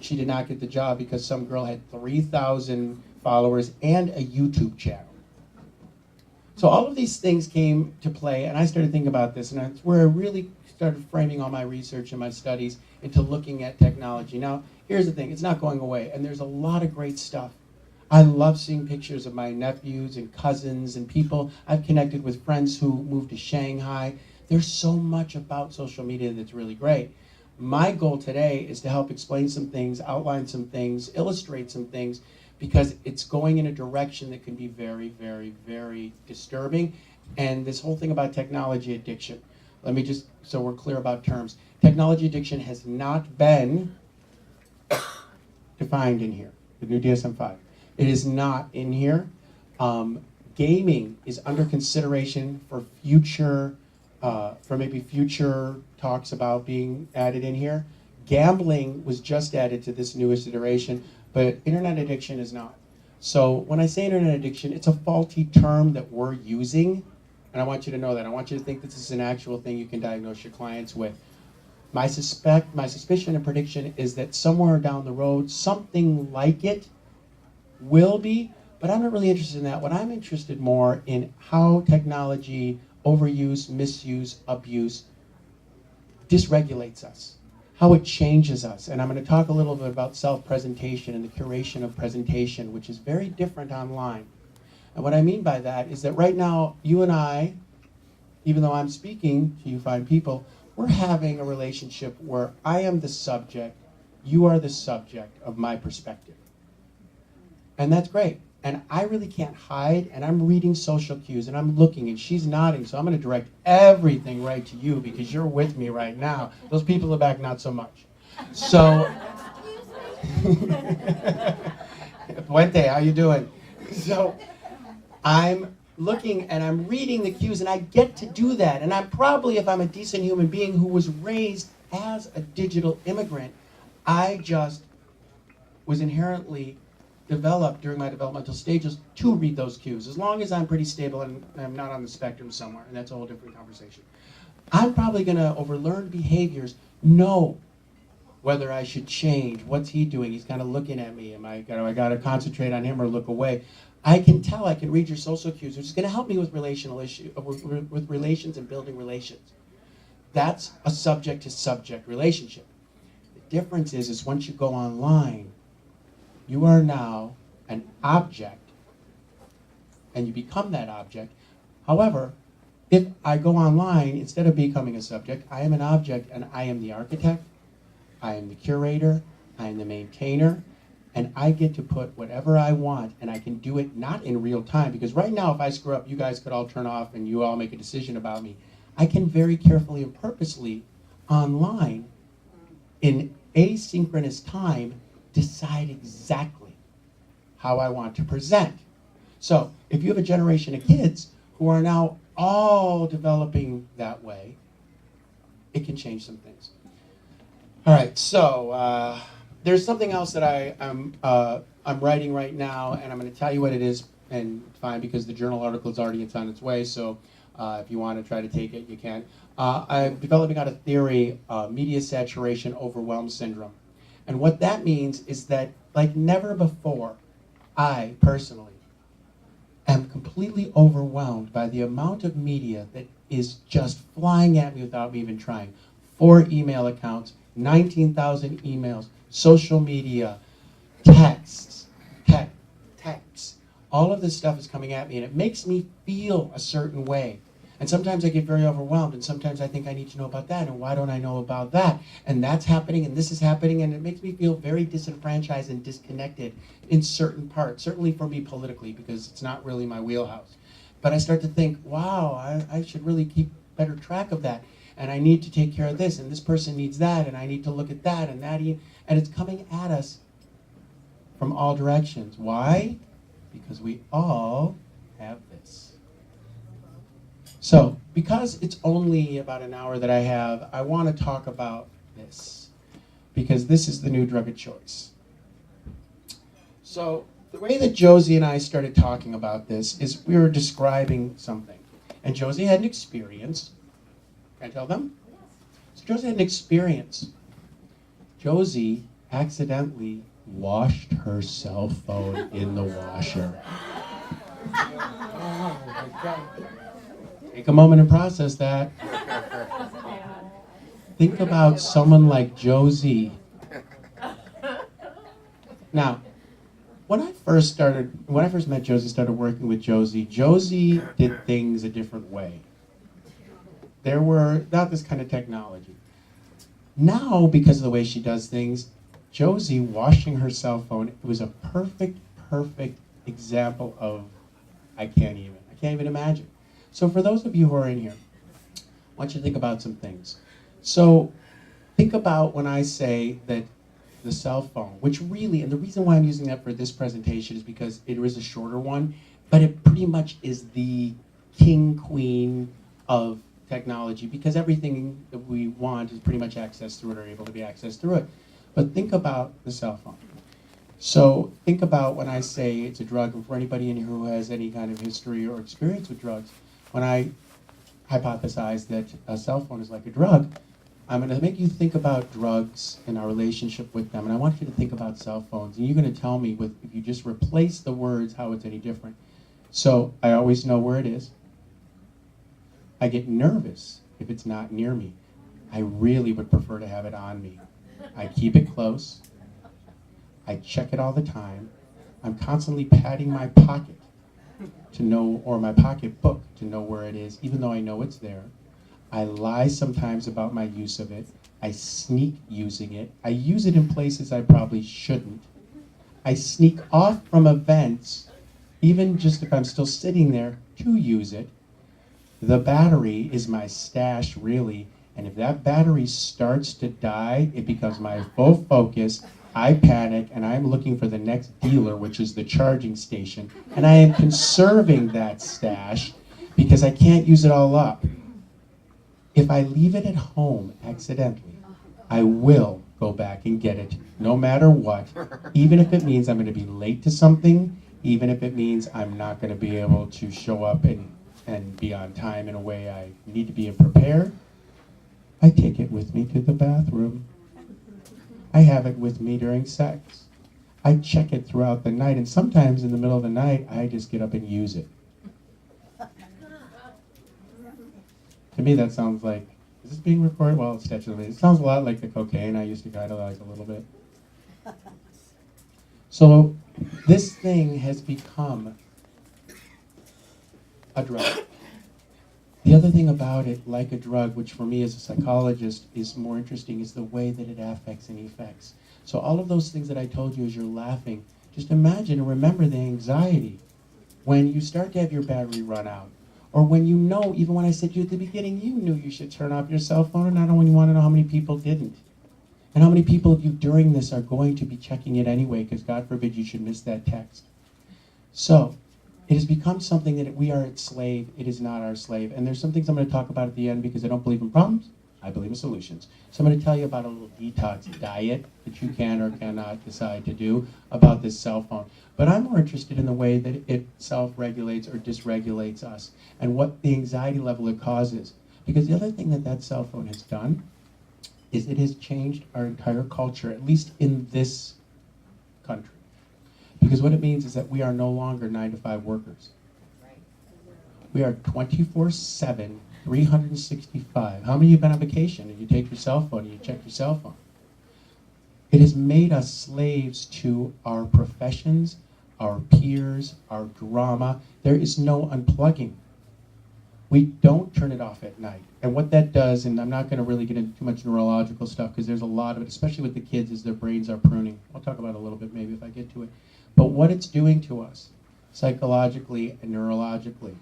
She did not get the job because some girl had 3,000 followers and a YouTube channel. So all of these things came to play, and I started thinking about this, and that's where I really started framing all my research and my studies into looking at technology. Now, here's the thing, it's not going away, and there's a lot of great stuff. I love seeing pictures of my nephews and cousins and people. I've connected with friends who moved to Shanghai. There's so much about social media that's really great. My goal today is to help explain some things, outline some things, illustrate some things, because it's going in a direction that can be very, very, very disturbing. And this whole thing about technology addiction, let me just, so we're clear about terms. Technology addiction has not been defined in here, the new DSM-5. It is not in here. Gaming is under consideration for maybe future talks about being added in here. Gambling was just added to this newest iteration, but internet addiction is not. So when I say internet addiction, it's a faulty term that we're using, and I want you to know that. I want you to think this is an actual thing you can diagnose your clients with. My suspicion and prediction is that somewhere down the road, something like it will be, but I'm not really interested in that. What I'm interested more in how technology, overuse, misuse, abuse, dysregulates us, how it changes us. And I'm going to talk a little bit about self-presentation and the curation of presentation, which is very different online. And what I mean by that is that right now, you and I, even though I'm speaking to you fine people, we're having a relationship where I am the subject, you are the subject of my perspective. And that's great. And I really can't hide, and I'm reading social cues, and I'm looking, and she's nodding, so I'm going to direct everything right to you because you're with me right now. Those people in the back, not so much. So, Puente, how you doing? So, I'm looking, and I'm reading the cues, and I get to do that. And I'm probably, if I'm a decent human being who was raised as a digital immigrant, I just was inherently developed during my developmental stages to read those cues, as long as I'm pretty stable and I'm not on the spectrum somewhere, and that's a whole different conversation. I'm probably going to, over learned behaviors, know whether I should change. What's he doing? He's kind of looking at me. I got to concentrate on him or look away? I can tell. I can read your social cues, which is going to help me with relational issue, with relations and building relations. That's a subject-to-subject relationship. The difference is once you go online, you are now an object, and you become that object. However, if I go online, instead of becoming a subject, I am an object, and I am the architect, I am the curator, I am the maintainer, and I get to put whatever I want, and I can do it not in real time, because right now, if I screw up, you guys could all turn off, and you all make a decision about me. I can very carefully and purposely, online, in asynchronous time, decide exactly how I want to present. So if you have a generation of kids who are now all developing that way, it can change some things. All right, so there's something else that I'm writing right now, and I'm going to tell you what it is, and fine, because the journal article is already on its way, so if you want to try to take it, you can. I'm developing out a theory, media saturation overwhelm syndrome. And what that means is that, like never before, I, personally, am completely overwhelmed by the amount of media that is just flying at me without me even trying. 4 email accounts, 19,000 emails, social media, texts, all of this stuff is coming at me, and it makes me feel a certain way. And sometimes I get very overwhelmed, and sometimes I think I need to know about that, and why don't I know about that? And that's happening, and this is happening, and it makes me feel very disenfranchised and disconnected in certain parts, certainly for me politically, because it's not really my wheelhouse. But I start to think, wow, I should really keep better track of that, and I need to take care of this, and this person needs that, and I need to look at that, and that, and it's coming at us from all directions. Why? Because we all have this. So, because it's only about an hour that I have, I want to talk about this, because this is the new drug of choice. So, the way that Josie and I started talking about this is we were describing something. And Josie had an experience. Can I tell them? So Josie had an experience. Josie accidentally washed her cell phone in the washer. Oh my God. Take a moment and process that. Think about someone like Josie. Now, when I first met Josie, started working with Josie did things a different way. There were not this kind of technology. Now, because of the way she does things, Josie washing her cell phone, it was a perfect example of I can't even imagine. So for those of you who are in here, I want you to think about some things. So think about when I say that the cell phone, which really, and the reason why I'm using that for this presentation is because it was a shorter one, but it pretty much is the king, queen of technology, because everything that we want is pretty much accessed through it or able to be accessed through it. But think about the cell phone. So think about when I say it's a drug, and for anybody in here who has any kind of history or experience with drugs, when I hypothesize that a cell phone is like a drug, I'm going to make you think about drugs and our relationship with them, and I want you to think about cell phones, and you're going to tell me if you just replace the words how it's any different. So I always know where it is. I get nervous if it's not near me. I really would prefer to have it on me. I keep it close. I check it all the time. I'm constantly patting my pocket to know, or my pocketbook to know where it is, even though I know it's there. I lie sometimes about my use of it. I sneak using it. I use it in places I probably shouldn't. I sneak off from events, even just if I'm still sitting there, to use it. The battery is my stash, really, and if that battery starts to die, it becomes my full focus. I panic, and I'm looking for the next dealer, which is the charging station, and I am conserving that stash because I can't use it all up. If I leave it at home accidentally, I will go back and get it, no matter what, even if it means I'm going to be late to something, even if it means I'm not going to be able to show up and be on time in a way I need to be prepared. I take it with me to the bathroom. I have it with me during sex. I check it throughout the night, and sometimes in the middle of the night, I just get up and use it. To me, that sounds like, is this being recorded? Well, it's statutory. It sounds a lot like the cocaine I used to kind of like a little bit. So this thing has become a drug. The other thing about it, like a drug, which for me as a psychologist is more interesting, is the way that it affects and effects. So all of those things that I told you as you're laughing, just imagine and remember the anxiety when you start to have your battery run out. Or when you know, even when I said to you at the beginning, you knew you should turn off your cell phone, and I don't want to know how many people didn't. And how many people of you during this are going to be checking it anyway, because God forbid you should miss that text. So, it has become something that we are its slave. It is not our slave. And there's some things I'm going to talk about at the end because I don't believe in problems. I believe in solutions. So I'm going to tell you about a little detox diet that you can or cannot decide to do about this cell phone. But I'm more interested in the way that it self-regulates or dysregulates us and what the anxiety level it causes. Because the other thing that that cell phone has done is it has changed our entire culture, at least in this country. Because what it means is that we are no longer 9-to-5 workers. We are 24/7, 365. How many of you have been on vacation and you take your cell phone and you check your cell phone? It has made us slaves to our professions, our peers, our drama. There is no unplugging. We don't turn it off at night. And what that does, and I'm not going to really get into too much neurological stuff because there's a lot of it, especially with the kids, as their brains are pruning. I'll talk about it a little bit maybe if I get to it. But what it's doing to us, psychologically and neurologically,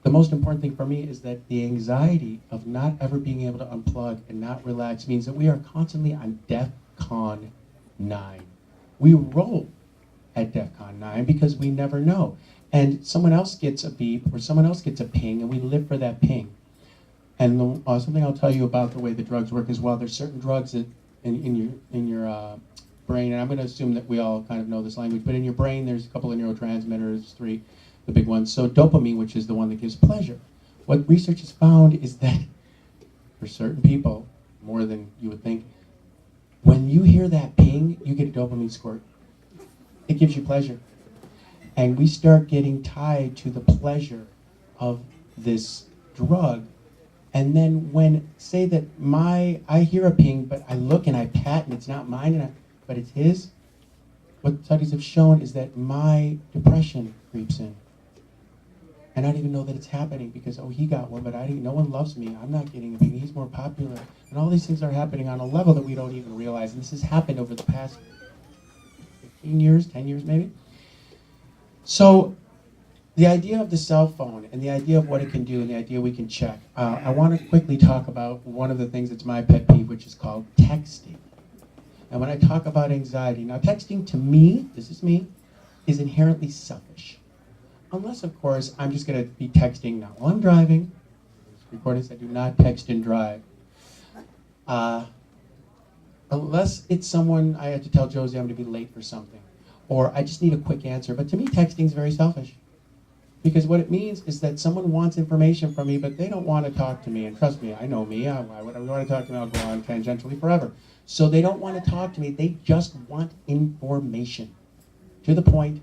the most important thing for me is that the anxiety of not ever being able to unplug and not relax means that we are constantly on DEFCON 9. We roll at DEFCON 9 because we never know. And someone else gets a beep or someone else gets a ping and we live for that ping. And something I'll tell you about the way the drugs work as well. There's certain drugs that in your brain, and I'm going to assume that we all kind of know this language, but in your brain there's a couple of neurotransmitters, 3, the big ones. So dopamine, which is the one that gives pleasure. What research has found is that for certain people, more than you would think, when you hear that ping, you get a dopamine squirt. It gives you pleasure. And we start getting tied to the pleasure of this drug. And then when, say that I hear a ping, but I look and I pat and it's not mine, but it's his, what studies have shown is that my depression creeps in. And I don't even know that it's happening because, oh, he got one, but no one loves me. I'm not getting a ping. He's more popular. And all these things are happening on a level that we don't even realize. And this has happened over the past 15 years, 10 years maybe. So the idea of the cell phone and the idea of what it can do and the idea we can check, I want to quickly talk about one of the things that's my pet peeve, which is called texting. And when I talk about anxiety, now texting to me, this is me, is inherently selfish. Unless, of course, I'm just going to be texting now while I'm driving. Recordings, I do not text and drive. Unless it's someone I had to tell Josie I'm going to be late for something, or I just need a quick answer. But to me, texting is very selfish. Because what it means is that someone wants information from me, but they don't want to talk to me. And trust me, I know me. Why would I want to talk to me? I'll go on tangentially forever. So they don't want to talk to me. They just want information. To the point,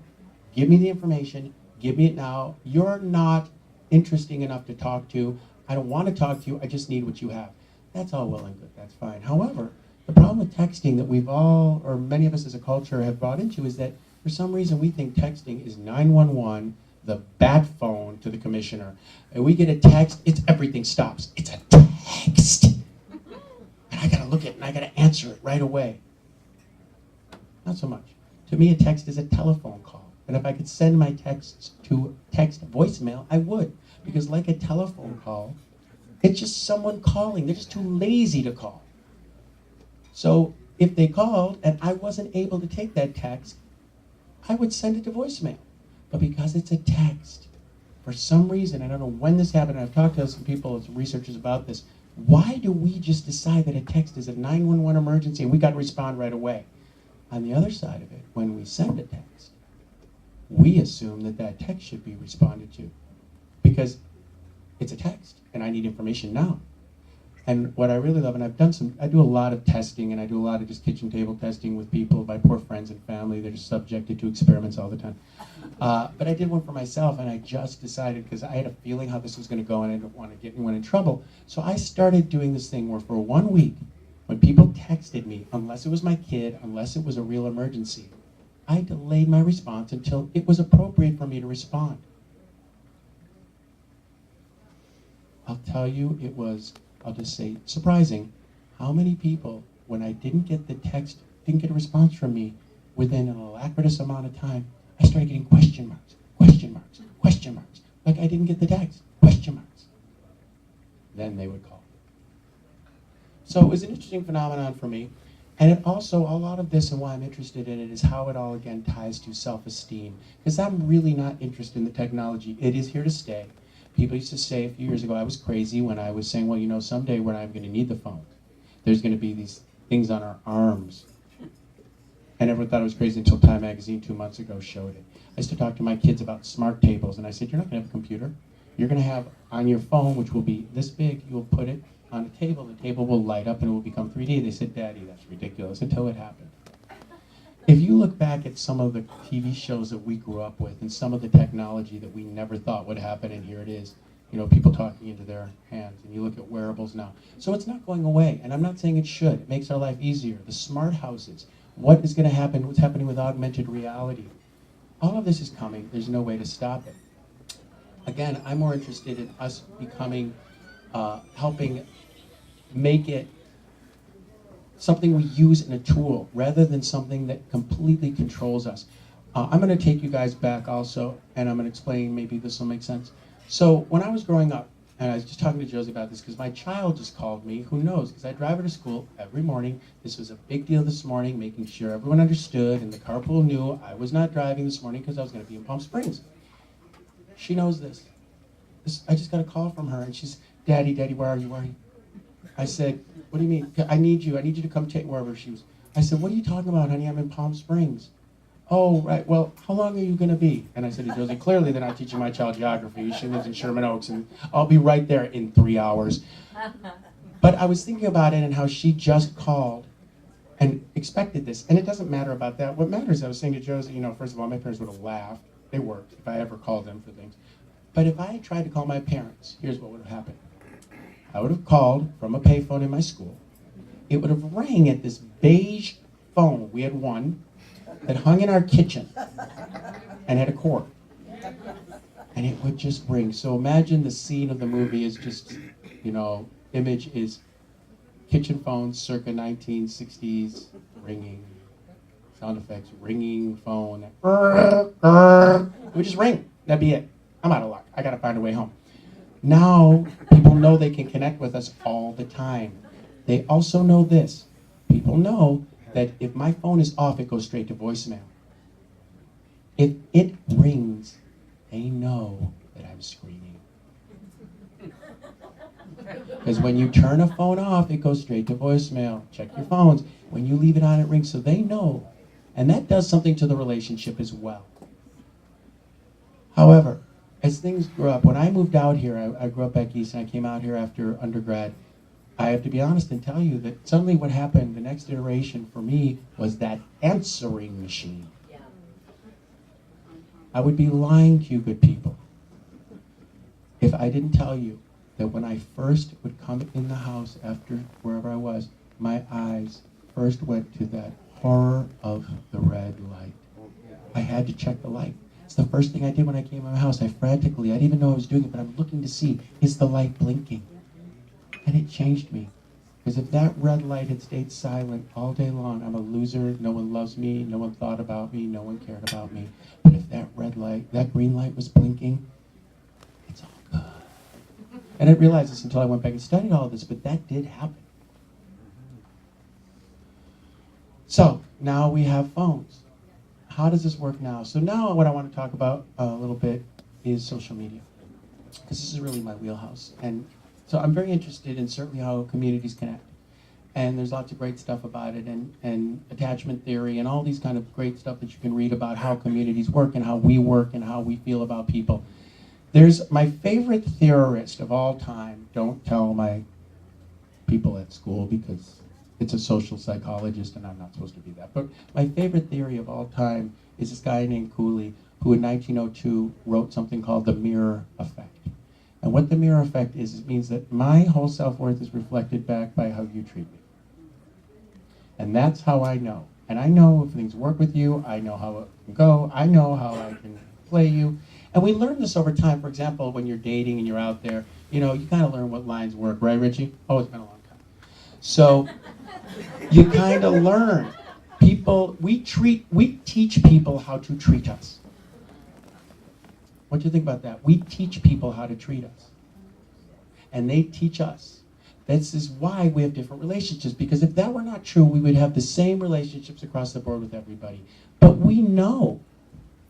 give me the information, give me it now. You're not interesting enough to talk to. I don't want to talk to you. I just need what you have. That's all well and good. That's fine. However, the problem with texting that we've all, or many of us as a culture have brought into is that for some reason we think texting is 911, the bat phone to the commissioner. And we get a text, everything stops. It's a text. And I gotta look at it and I gotta answer it right away. Not so much. To me, a text is a telephone call. And if I could send my texts to text voicemail, I would. Because like a telephone call, it's just someone calling. They're just too lazy to call. So if they called and I wasn't able to take that text, I would send it to voicemail. But because it's a text, for some reason, I don't know when this happened, I've talked to some people, some researchers about this, why do we just decide that a text is a 911 emergency and we got to respond right away? On the other side of it, when we send a text, we assume that that text should be responded to because it's a text and I need information now. And what I really love, and I do a lot of testing, and I do a lot of just kitchen table testing with people, my poor friends and family. They're subjected to experiments all the time. But I did one for myself, and I just decided, because I had a feeling how this was going to go, and I didn't want to get anyone in trouble. So I started doing this thing where for 1 week, when people texted me, unless it was my kid, unless it was a real emergency, I delayed my response until it was appropriate for me to respond. I'll tell you, it was, I'll just say, surprising how many people, when I didn't get the text, didn't get a response from me within an alacritous amount of time, I started getting question marks, question marks, question marks. Like I didn't get the text, question marks. Then they would call. So it was an interesting phenomenon for me. And it also, a lot of this and why I'm interested in it is how it all again ties to self-esteem. Because I'm really not interested in the technology. It is here to stay. People used to say a few years ago I was crazy when I was saying, well, you know, someday we're not going to need the phone. There's going to be these things on our arms. I never thought I was crazy until Time Magazine 2 months ago showed it. I used to talk to my kids about smart tables, and I said, you're not going to have a computer. You're going to have on your phone, which will be this big, you'll put it on a table. The table will light up and it will become 3D. They said, Daddy, that's ridiculous, until it happened. If you look back at some of the TV shows that we grew up with and some of the technology that we never thought would happen, and here it is, you know, people talking into their hands, and you look at wearables now. So it's not going away, and I'm not saying it should. It makes our life easier. The smart houses, what is going to happen, what's happening with augmented reality. All of this is coming. There's no way to stop it. Again, I'm more interested in us becoming, helping make it something we use in a tool rather than something that completely controls us. I'm going to take you guys back also, and I'm going to explain, maybe this will make sense. So when I was growing up, and I was just talking to Josie about this because my child just called me, who knows, because I drive her to school every morning. This was a big deal this morning, making sure everyone understood, and the carpool knew I was not driving this morning because I was going to be in Palm Springs. She knows this. I just got a call from her, and she's, Daddy, where are you, where are you? I said, what do you mean? I need you to come take wherever she was. I said, what are you talking about, honey? I'm in Palm Springs. Oh, right, well, how long are you going to be? And I said to Josie, clearly they're not teaching my child geography. She lives in Sherman Oaks, and I'll be right there in 3 hours. But I was thinking about it and how she just called and expected this. And it doesn't matter about that. What matters, I was saying to Josie, you know, first of all, my parents would have laughed. They worked if I ever called them for things. But if I had tried to call my parents, here's what would have happened. I would have called from a payphone in my school. It would have rang at this beige phone. We had one that hung in our kitchen and had a cord. And it would just ring. So imagine the scene of the movie is just, you know, image is kitchen phone circa 1960s, ringing, sound effects, ringing phone. It would just ring. That'd be it. I'm out of luck. I got to find a way home. Now, people know they can connect with us all the time. They also know this. People know that if my phone is off, it goes straight to voicemail. If it rings, they know that I'm screaming. Because when you turn a phone off, it goes straight to voicemail. Check your phones. When you leave it on, it rings, so they know. And that does something to the relationship as well. However, as things grew up, when I moved out here, I grew up back east and I came out here after undergrad. I have to be honest and tell you that suddenly what happened, the next iteration for me was that answering machine. I would be lying to you, good people, if I didn't tell you that when I first would come in the house after wherever I was, my eyes first went to that horror of the red light. I had to check the light. It's the first thing I did when I came to my house. I frantically, I didn't even know I was doing it, but I'm looking to see, is the light blinking? And it changed me. Because if that red light had stayed silent all day long, I'm a loser, no one loves me, no one thought about me, no one cared about me. But if that red light, that green light was blinking, it's all good. I didn't realize this until I went back and studied all of this, but that did happen. So, now we have phones. How does this work now? So now what I want to talk about a little bit is social media. Because this is really my wheelhouse. And so I'm very interested in certainly how communities connect. And there's lots of great stuff about it, and attachment theory, and all these kind of great stuff that you can read about how communities work and how we feel about people. There's my favorite theorist of all time. Don't tell my people at school because it's a social psychologist and I'm not supposed to be that. But my favorite theory of all time is this guy named Cooley, who in 1902 wrote something called the mirror effect. And what the mirror effect is, it means that my whole self-worth is reflected back by how you treat me. And that's how I know. And I know if things work with you, I know how it can go, I know how I can play you. And we learn this over time. For example, when you're dating and you're out there, you kind of learn what lines work, right, Richie? Oh, it's been a long time. So you kind of learn. People, we teach people how to treat us. What do you think about that? We teach people how to treat us. And they teach us. This is why we have different relationships, because if that were not true, we would have the same relationships across the board with everybody. But we know.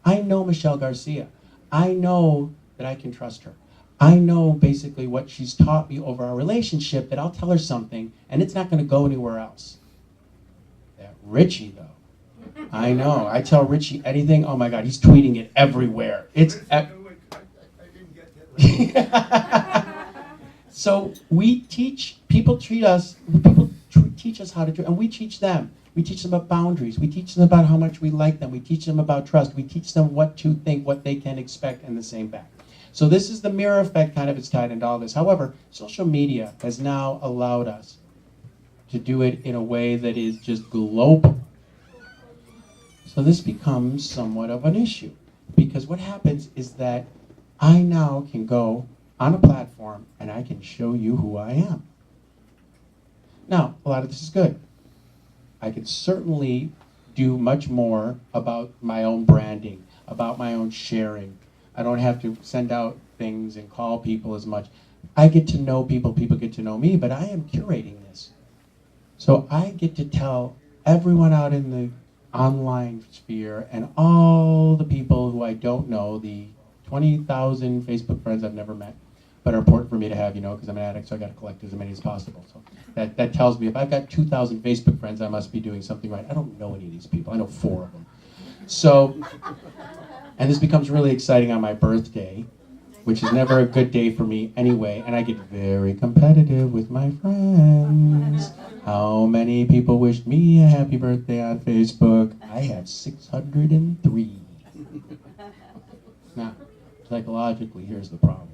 I know Michelle Garcia. I know that I can trust her. I know basically what she's taught me over our relationship, that I'll tell her something, and it's not going to go anywhere else. That Richie, though. I know. I tell Richie anything. Oh my God, he's tweeting it everywhere. It's. So we teach. People treat us. People teach us how to treat, and we teach them. We teach them about boundaries. We teach them about how much we like them. We teach them about trust. We teach them what to think, what they can expect, and the same back. So this is the mirror effect. Kind of is tied into all this. However, social media has now allowed us to do it in a way that is just global. So this becomes somewhat of an issue, because what happens is that I now can go on a platform and I can show you who I am. Now, a lot of this is good. I can certainly do much more about my own branding, about my own sharing. I don't have to send out things and call people as much. I get to know people, people get to know me, but I am curating this. So I get to tell everyone out in the online sphere and all the people who I don't know, the 20,000 Facebook friends I've never met, but are important for me to have, because I'm an addict, so I got to collect as many as possible. So that tells me if I've got 2,000 Facebook friends, I must be doing something right. I don't know any of these people. I know 4 of them. So, and this becomes really exciting on my birthday, which is never a good day for me anyway, and I get very competitive with my friends. How many people wished me a happy birthday on Facebook? I have 603. Now, psychologically, here's the problem.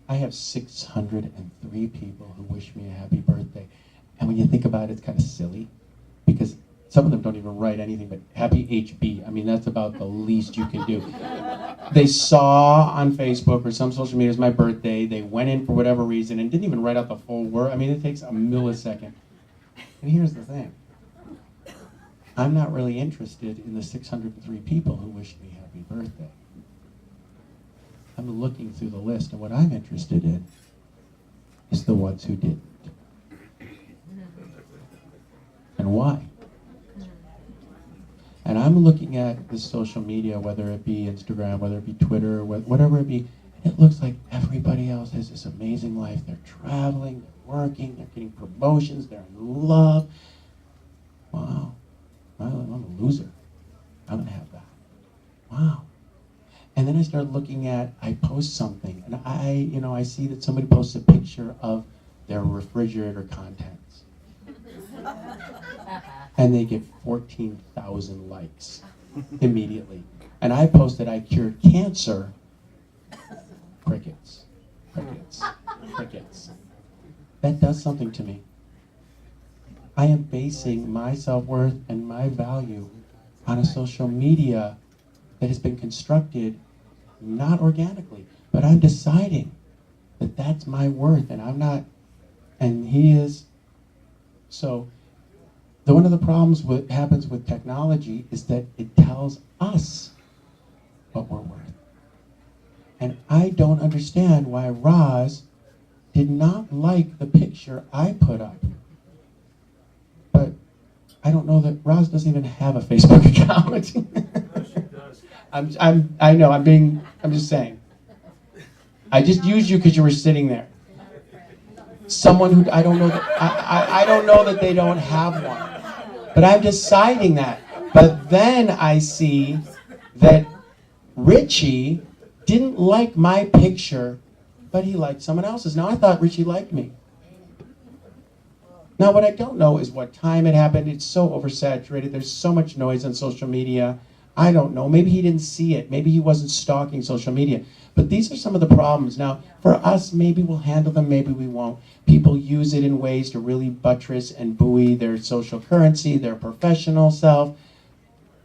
I have 603 people who wish me a happy birthday. And when you think about it, it's kind of silly, because some of them don't even write anything but happy HB. I mean, that's about the least you can do. They saw on Facebook or some social media, it's my birthday, they went in for whatever reason and didn't even write out the full word. I mean, it takes a millisecond. And here's the thing. I'm not really interested in the 603 people who wished me happy birthday. I'm looking through the list, and what I'm interested in is the ones who didn't. And why? And I'm looking at the social media, whether it be Instagram, whether it be Twitter, whatever it be, It looks like everybody else has this amazing life. They're traveling, they're working, they're getting promotions, they're in love. Wow, I'm a loser. I'm gonna have that. Wow. And then I started looking at, I post something, and I see that somebody posts a picture of their refrigerator contents. And they get 14,000 likes immediately. And I posted I cured cancer. Crickets, crickets, crickets. That does something to me. I am basing my self-worth and my value on a social media that has been constructed not organically, but I'm deciding that that's my worth, and I'm not, and he is. So one of the problems what happens with technology is that it tells us what we're worth. And I don't understand why Roz did not like the picture I put up. But I don't know that Roz doesn't even have a Facebook account. I know, I'm just saying. I just used you because you were sitting there. Someone who, I don't know that they don't have one. But I'm deciding that. But then I see that Richie didn't like my picture, but he liked someone else's. Now I thought Richie liked me. Now what I don't know is what time it happened. It's so oversaturated. There's so much noise on social media. I don't know. Maybe he didn't see it. Maybe he wasn't stalking social media. But these are some of the problems. Now, for us, maybe we'll handle them, maybe we won't. People use it in ways to really buttress and buoy their social currency, their professional self.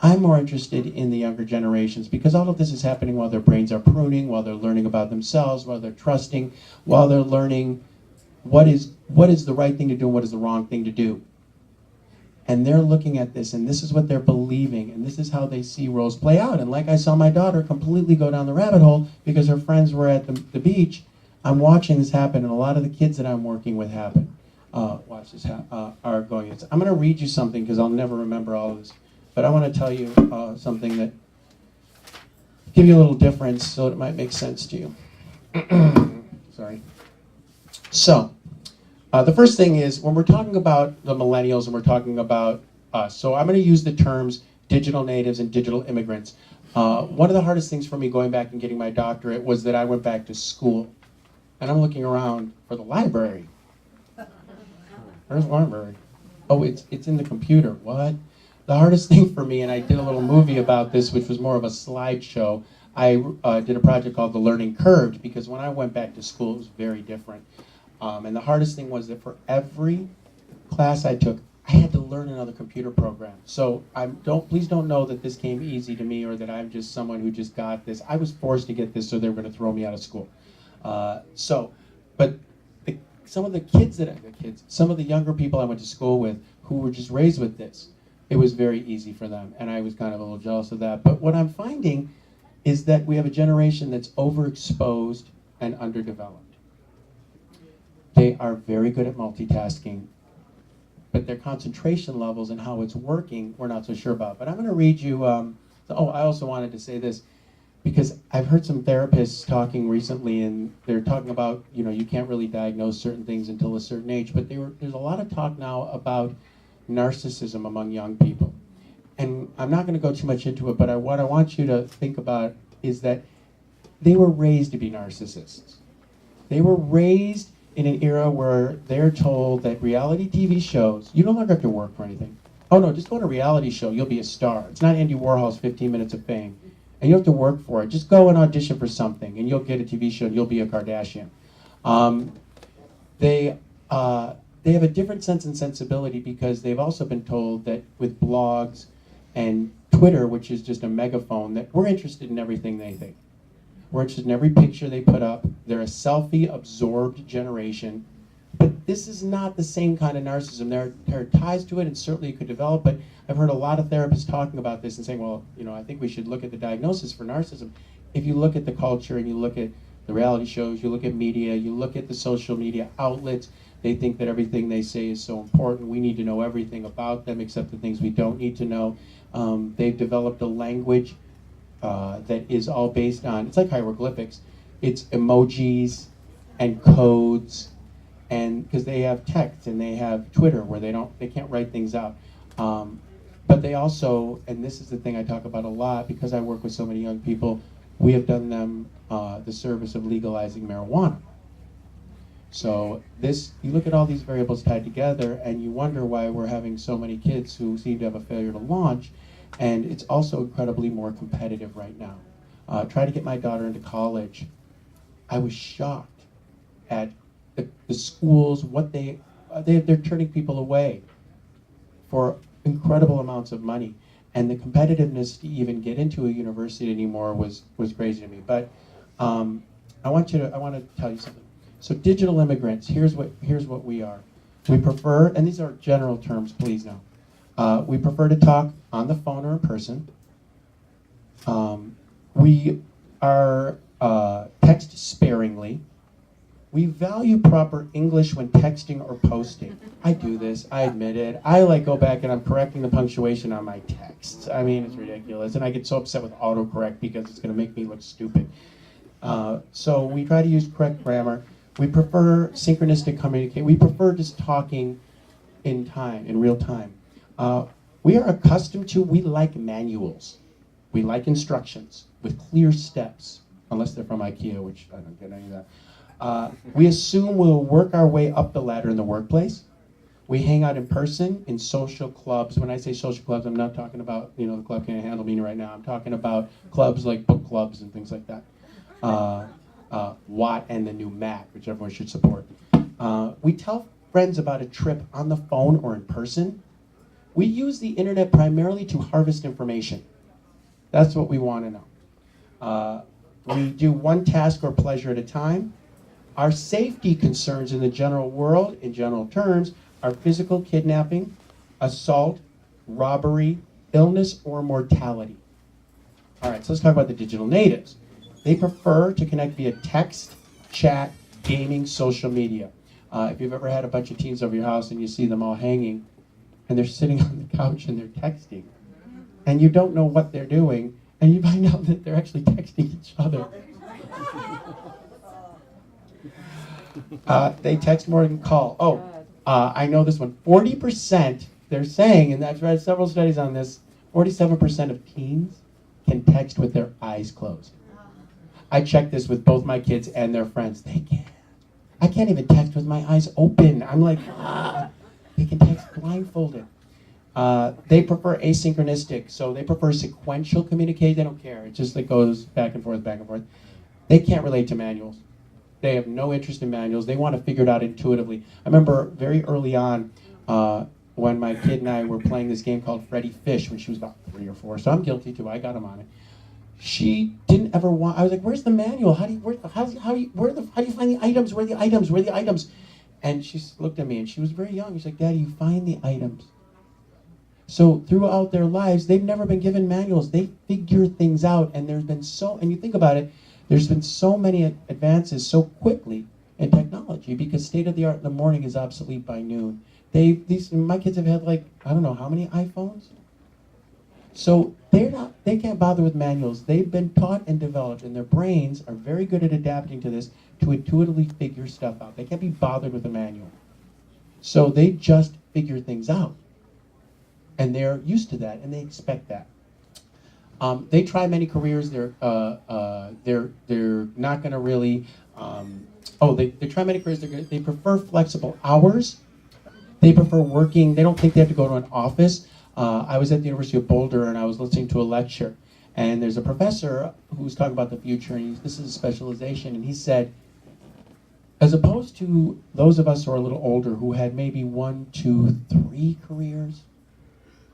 I'm more interested in the younger generations because all of this is happening while their brains are pruning, while they're learning about themselves, while they're trusting, while they're learning what is the right thing to do and what is the wrong thing to do. And they're looking at this, and this is what they're believing, and this is how they see roles play out. And like I saw my daughter completely go down the rabbit hole because her friends were at the beach, I'm watching this happen, and a lot of the kids that I'm working with are going. I'm going to read you something because I'll never remember all of this. But I want to tell you something that give you a little difference so it might make sense to you. Sorry. So, the first thing is when we're talking about the millennials and we're talking about us, so I'm going to use the terms digital natives and digital immigrants. One of the hardest things for me going back and getting my doctorate was that I went back to school. And I'm looking around for the library. Where's the library? Oh, it's in the computer. What? The hardest thing for me, and I did a little movie about this, which was more of a slideshow. I did a project called The Learning Curve, because when I went back to school, it was very different. And the hardest thing was that for every class I took, I had to learn another computer program. So please don't know that this came easy to me or that I'm just someone who just got this. I was forced to get this, so they were going to throw me out of school. But some of the younger people I went to school with who were just raised with this, it was very easy for them, and I was kind of a little jealous of that. But what I'm finding is that we have a generation that's overexposed and underdeveloped. They are very good at multitasking, but their concentration levels and how it's working, we're not so sure about. But I'm going to read you, I also wanted to say this, because I've heard some therapists talking recently, and they're talking about, you can't really diagnose certain things until a certain age, but there's a lot of talk now about narcissism among young people. And I'm not going to go too much into it, but what I want you to think about is that they were raised to be narcissists. They were raised in an era where they're told that reality TV shows, you no longer have to work for anything. Oh no, just go on a reality show, you'll be a star. It's not Andy Warhol's 15 Minutes of Fame. And you have to work for it. Just go and audition for something, and you'll get a TV show, and you'll be a Kardashian. They have a different sense and sensibility because they've also been told that with blogs and Twitter, which is just a megaphone, that we're interested in everything they think. We're interested in every picture they put up. They're a selfie-absorbed generation. But this is not the same kind of narcissism. There are ties to it, and certainly it could develop, but I've heard a lot of therapists talking about this and saying, well, I think we should look at the diagnosis for narcissism. If you look at the culture and you look at the reality shows, you look at media, you look at the social media outlets, they think that everything they say is so important. We need to know everything about them except the things we don't need to know. They've developed a language that is all based on, it's like hieroglyphics. it's emojis and codes, and because they have text and they have Twitter where they can't write things out. But they also, and this is the thing I talk about a lot because I work with so many young people, we have done them the service of legalizing marijuana. So you look at all these variables tied together and you wonder why we're having so many kids who seem to have a failure to launch, and it's also incredibly more competitive right now. Try to get my daughter into college. I was shocked at the schools, they're turning people away for incredible amounts of money. And the competitiveness to even get into a university anymore was crazy to me. But I want to tell you something. So digital immigrants, here's what we are. We prefer, and these are general terms, please now. We prefer to talk on the phone or in person. We are text sparingly. We value proper English when texting or posting. I do this, I admit it. I go back and I'm correcting the punctuation on my texts. I mean, it's ridiculous. And I get so upset with autocorrect because it's gonna make me look stupid. So we try to use correct grammar. We prefer synchronistic communication. We prefer just talking in real time. We are accustomed to, we like manuals. We like instructions with clear steps, unless they're from IKEA, which I don't get any of that. We assume we'll work our way up the ladder in the workplace. We hang out in person in social clubs. When I say social clubs, I'm not talking about, the club can't handle me right now. I'm talking about clubs like book clubs and things like that. Watt and the new Matt, which everyone should support. We tell friends about a trip on the phone or in person. We use the internet primarily to harvest information. That's what we want to know. We do one task or pleasure at a time. Our safety concerns in the general world, in general terms, are physical kidnapping, assault, robbery, illness, or mortality. All right, so let's talk about the digital natives. They prefer to connect via text, chat, gaming, social media. If you've ever had a bunch of teens over your house and you see them all hanging, and they're sitting on the couch and they're texting, and you don't know what they're doing, and you find out that they're actually texting each other. They text more than call. I know this one. 40%, they're saying, and I've read several studies on this, 47% of teens can text with their eyes closed. I checked this with both my kids and their friends. They can't. I can't even text with my eyes open. I'm like, they can text blindfolded. They prefer asynchronistic, so they prefer sequential communication. They don't care. It just goes back and forth, back and forth. They can't relate to manuals. They have no interest in manuals. They want to figure it out intuitively. I remember very early on when my kid and I were playing this game called Freddy Fish when she was about 3 or 4, so I'm guilty too. I got him on it. She didn't ever want. I was like, "Where's the manual? How do you find the items? Where are the items? Where are the items?" And she looked at me, and she was very young. She's like, "Daddy, you find the items." So throughout their lives, they've never been given manuals. They figure things out, and and you think about it, there's been so many advances so quickly in technology because state of the art in the morning is obsolete by noon. My kids have had I don't know how many iPhones. So they can't bother with manuals. They've been taught and developed, and their brains are very good at adapting to this to intuitively figure stuff out. They can't be bothered with a manual. So they just figure things out. And they're used to that, and they expect that. They try many careers. They're not going to really. They try many careers. They prefer flexible hours. They prefer working. They don't think they have to go to an office. I was at the University of Boulder, and I was listening to a lecture, and there's a professor who was talking about the future, and this is a specialization, and he said, as opposed to those of us who are a little older who had maybe 1, 2, 3 careers,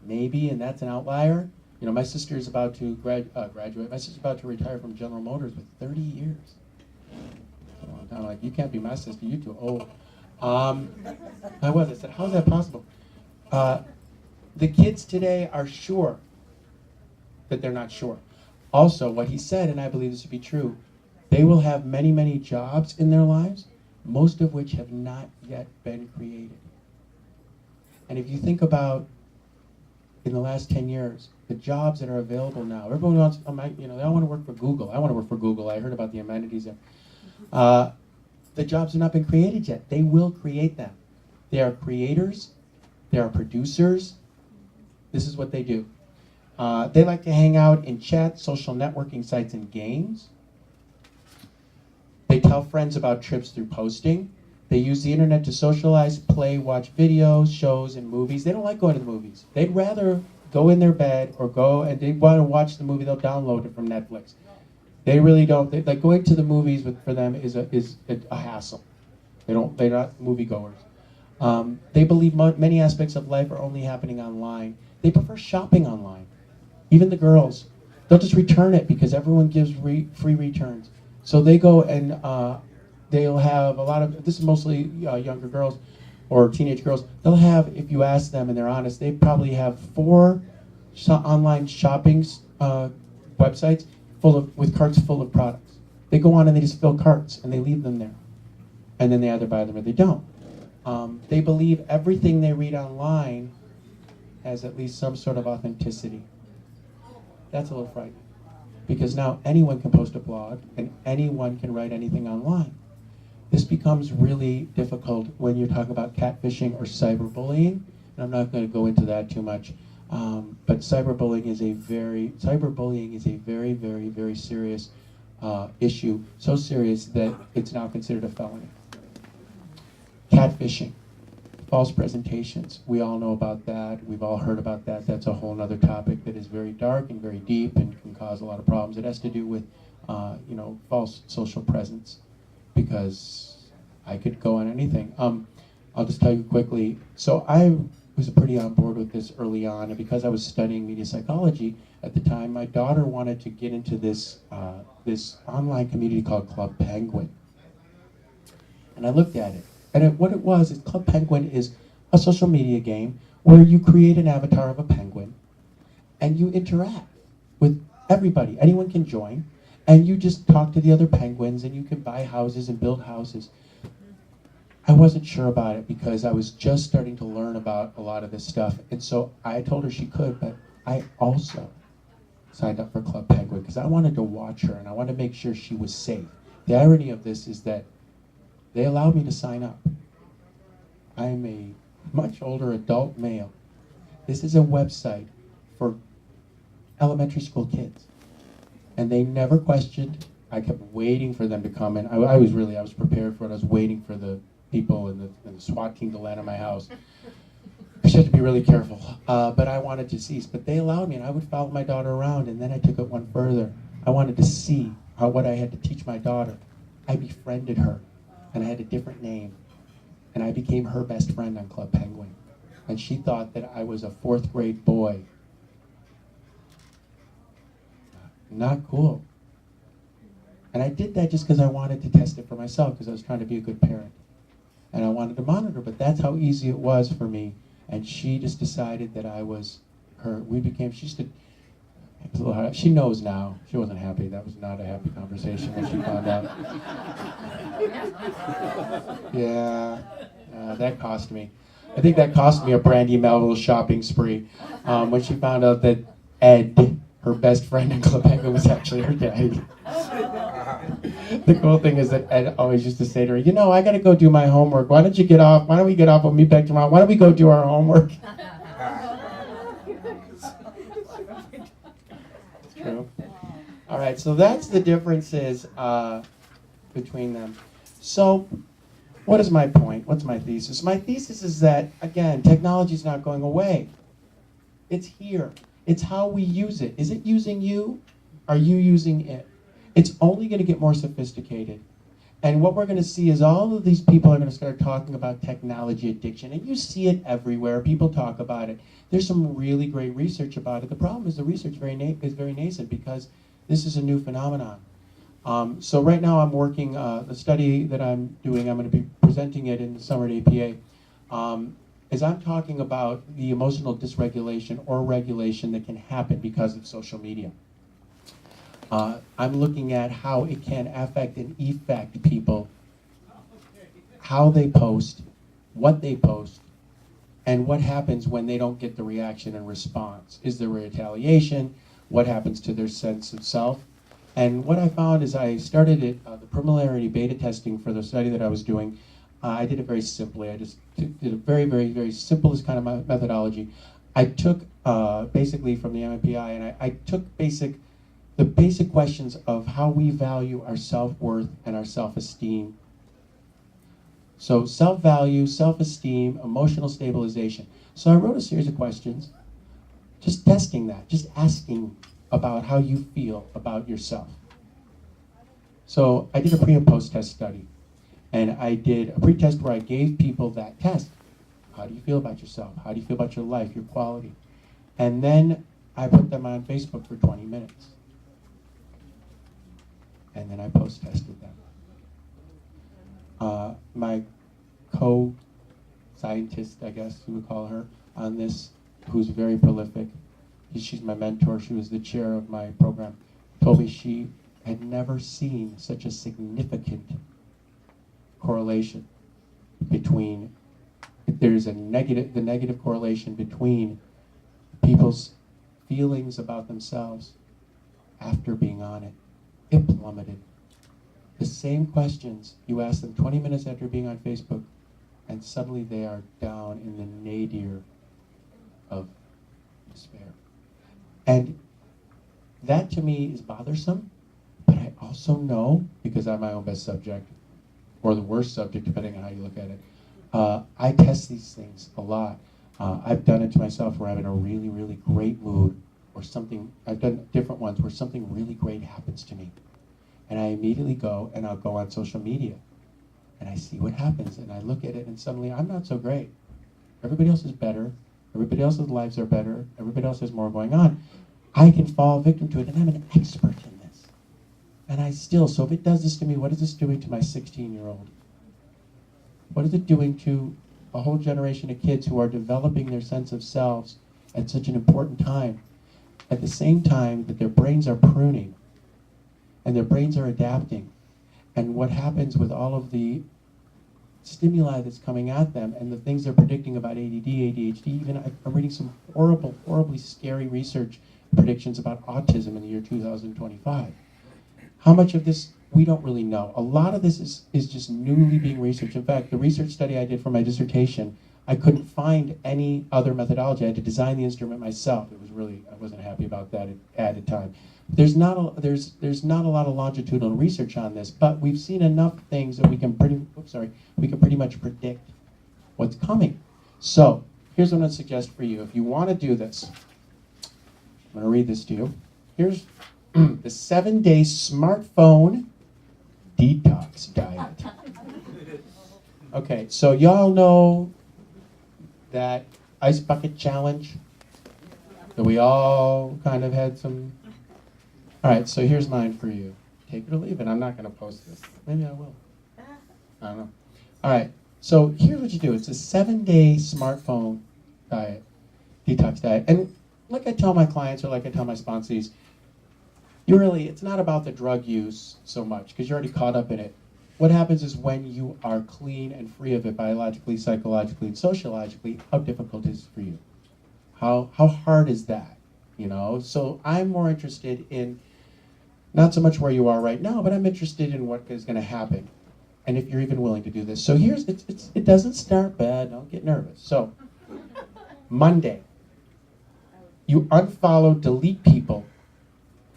maybe, and that's an outlier. My sister is about to graduate. My sister's about to retire from General Motors with 30 years. I'm like, you can't be my sister. You too old. I said, how is that possible? The kids today are sure that they're not sure. Also, what he said, and I believe this to be true, they will have many, many jobs in their lives, most of which have not yet been created. And if you think about in the last 10 years, the jobs that are available now, everyone wants, they all want to work for Google. I want to work for Google. I heard about the amenities there. The jobs have not been created yet. They will create them. They are creators. They are producers. This is what they do. They like to hang out in chat, social networking sites, and games. They tell friends about trips through posting. They use the internet to socialize, play, watch videos, shows, and movies. They don't like going to the movies. They'd rather go in their bed or go, and they want to watch the movie, they'll download it from Netflix. They really don't, like going to the movies for them is a hassle. They're not moviegoers. They believe many aspects of life are only happening online. They prefer shopping online. Even the girls, they'll just return it because everyone gives free returns. So they go and they'll have a lot of, this is mostly younger girls or teenage girls, they'll have, if you ask them and they're honest, they probably have 4 online shopping websites with carts full of products. They go on and they just fill carts and they leave them there. And then they either buy them or they don't. They believe everything they read online has at least some sort of authenticity. That's a little frightening. Because now anyone can post a blog and anyone can write anything online. This becomes really difficult when you're talking about catfishing or cyberbullying. And I'm not going to go into that too much. But cyberbullying is a very, very, very serious issue. So serious that it's now considered a felony. Catfishing, false presentations. We all know about that. We've all heard about that. That's a whole other topic that is very dark and very deep and can cause a lot of problems. It has to do with, false social presence. Because I could go on anything. I'll just tell you quickly. So I was pretty on board with this early on, and because I was studying media psychology at the time, my daughter wanted to get into this this online community called Club Penguin. And I looked at it. And what it was is Club Penguin is a social media game where you create an avatar of a penguin and you interact with everybody. Anyone can join. And you just talk to the other penguins and you can buy houses and build houses. I wasn't sure about it because I was just starting to learn about a lot of this stuff. And so I told her she could, but I also signed up for Club Penguin because I wanted to watch her and I wanted to make sure she was safe. The irony of this is that they allowed me to sign up. I'm a much older adult male. This is a website for elementary school kids. And they never questioned. I kept waiting for them to come in. I was prepared for it. I was waiting for the people and the SWAT team to land on my house. I just had to be really careful. But I wanted to cease. But they allowed me, and I would follow my daughter around, and then I took it one further. I wanted to see what I had to teach my daughter. I befriended her, and I had a different name. And I became her best friend on Club Penguin. And she thought that I was a 4th grade boy. Not cool. And I did that just because I wanted to test it for myself, because I was trying to be a good parent. And I wanted to monitor, but that's how easy it was for me. And she just decided that I was her. She knows now. She wasn't happy. That was not a happy conversation when she found out. Yeah, that cost me. I think that cost me a Brandy Melville shopping spree when she found out that Ed, her best friend in Club Penguin, was actually her daddy. The cool thing is that Ed always used to say to her, I got to go do my homework. Why don't you get off? Why don't we get off? We'll meet back tomorrow. Why don't we go do our homework? It's true. All right, so that's the differences between them. So what is my point? What's my thesis? My thesis is that, again, technology is not going away. It's here. It's how we use it. Is it using you? Are you using it? It's only going to get more sophisticated. And what we're going to see is all of these people are going to start talking about technology addiction. And you see it everywhere. People talk about it. There's some really great research about it. The problem is the research is very nascent because this is a new phenomenon. So right now I'm working, the study that I'm doing, I'm going to be presenting it in the summer at APA, is I'm talking about the emotional dysregulation or regulation that can happen because of social media. I'm looking at how it can affect and effect people, how they post, what they post, and what happens when they don't get the reaction and response. Is there retaliation? What happens to their sense of self? And what I found is I started it, the preliminary beta testing for the study that I was doing. I did it very simply. I just did a very, very, very simplest kind of methodology. I took basically from the MMPI, and I took the basic questions of how we value our self-worth and our self-esteem. So self-value, self-esteem, emotional stabilization. So I wrote a series of questions, just testing that, just asking about how you feel about yourself. So I did a pre and post test study, and I did a pre-test where I gave people that test. How do you feel about yourself? How do you feel about your life, your quality? And then I put them on Facebook for 20 minutes. And then I post-tested them. My co-scientist, I guess you would call her, on this, who's very prolific, she's my mentor, she was the chair of my program, told me she had never seen such a significant correlation between, there's the negative correlation between people's feelings about themselves after being on it. It plummeted. The same questions, you ask them 20 minutes after being on Facebook, and suddenly they are down in the nadir of despair. And that to me is bothersome, but I also know, because I'm my own best subject, or the worst subject, depending on how you look at it, I test these things a lot. I've done it to myself where I'm in a really, really great mood, or something, I've done different ones where something really great happens to me. And I immediately go, and I'll go on social media, and I see what happens, and I look at it, and suddenly I'm not so great. Everybody else is better. Everybody else's lives are better. Everybody else has more going on. I can fall victim to it, and I'm an expert in this. And I still, so if it does this to me, what is this doing to my 16-year-old? What is it doing to a whole generation of kids who are developing their sense of selves at such an important time, at the same time that their brains are pruning and their brains are adapting? And what happens with all of the stimuli that's coming at them and the things they're predicting about ADD, ADHD, even I'm reading some horribly scary research predictions about autism in the year 2025. How much of this, we don't really know. A lot of this is just newly being researched. In fact, the research study I did for my dissertation, I couldn't find any other methodology. I had to design the instrument myself. It was really, I wasn't happy about that at the time. There's not a lot of longitudinal research on this, but we've seen enough things that we can pretty much predict what's coming. So here's what I'd suggest for you. If you want to do this, I'm going to read this to you. Here's the 7-day smartphone detox diet. Okay, so y'all know that ice bucket challenge that we all kind of had some. All right, so here's mine for you. Take it or leave it. I'm not going to post this. Maybe I will. I don't know. All right, so here's what you do. It's a 7-day smartphone diet, detox diet. And like I tell my clients, or like I tell my sponsees, it's not about the drug use so much, because you're already caught up in it. What happens is when you are clean and free of it biologically, psychologically, and sociologically, how difficult is it for you? How hard is that? You know, so I'm more interested in not so much where you are right now, but I'm interested in what is going to happen, and if you're even willing to do this. So it doesn't start bad. Don't get nervous. So Monday, you unfollow, delete people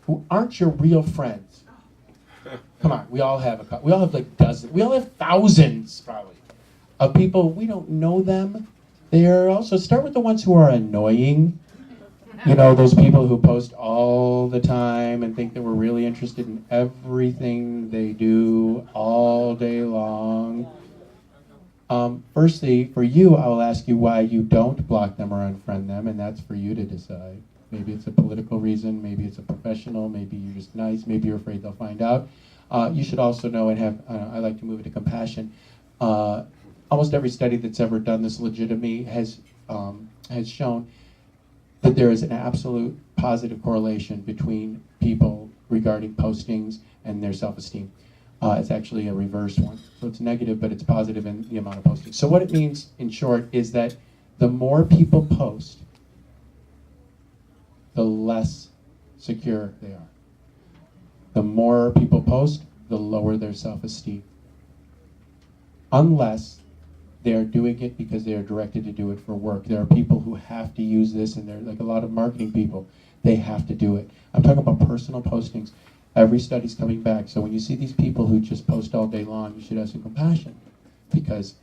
who aren't your real friends. Come on, we all have like dozens, we all have thousands probably of people, we don't know them. They're also, start with the ones who are annoying. You know, those people who post all the time and think that we're really interested in everything they do all day long. Firstly, for you, I will ask you why you don't block them or unfriend them, and that's for you to decide. Maybe it's a political reason, maybe it's a professional, maybe you're just nice, maybe you're afraid they'll find out. You should also know and have, I like to move it to compassion. Almost every study that's ever done this legitimately has shown that there is an absolute positive correlation between people regarding postings and their self-esteem. It's actually a reverse one. So it's negative, but it's positive in the amount of postings. So what it means, in short, is that the more people post, the less secure they are. The more people post, the lower their self-esteem. Unless they're doing it because they are directed to do it for work. There are people who have to use this, and they're like a lot of marketing people. They have to do it. I'm talking about personal postings. Every study's coming back. So when you see these people who just post all day long, you should have some compassion, because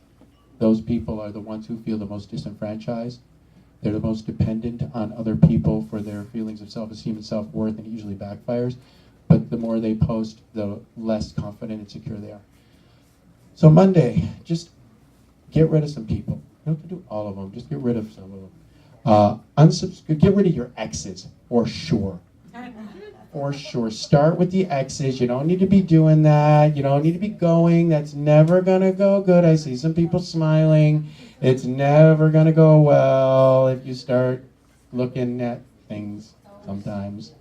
those people are the ones who feel the most disenfranchised. They're the most dependent on other people for their feelings of self-esteem and self-worth, and it usually backfires. But the more they post, the less confident and secure they are. So Monday, just get rid of some people. You don't have to do all of them. Just get rid of some of them. Get rid of your exes, for sure. For sure. Start with the exes. You don't need to be doing that. You don't need to be going. That's never going to go good. I see some people smiling. It's never going to go well if you start looking at things sometimes.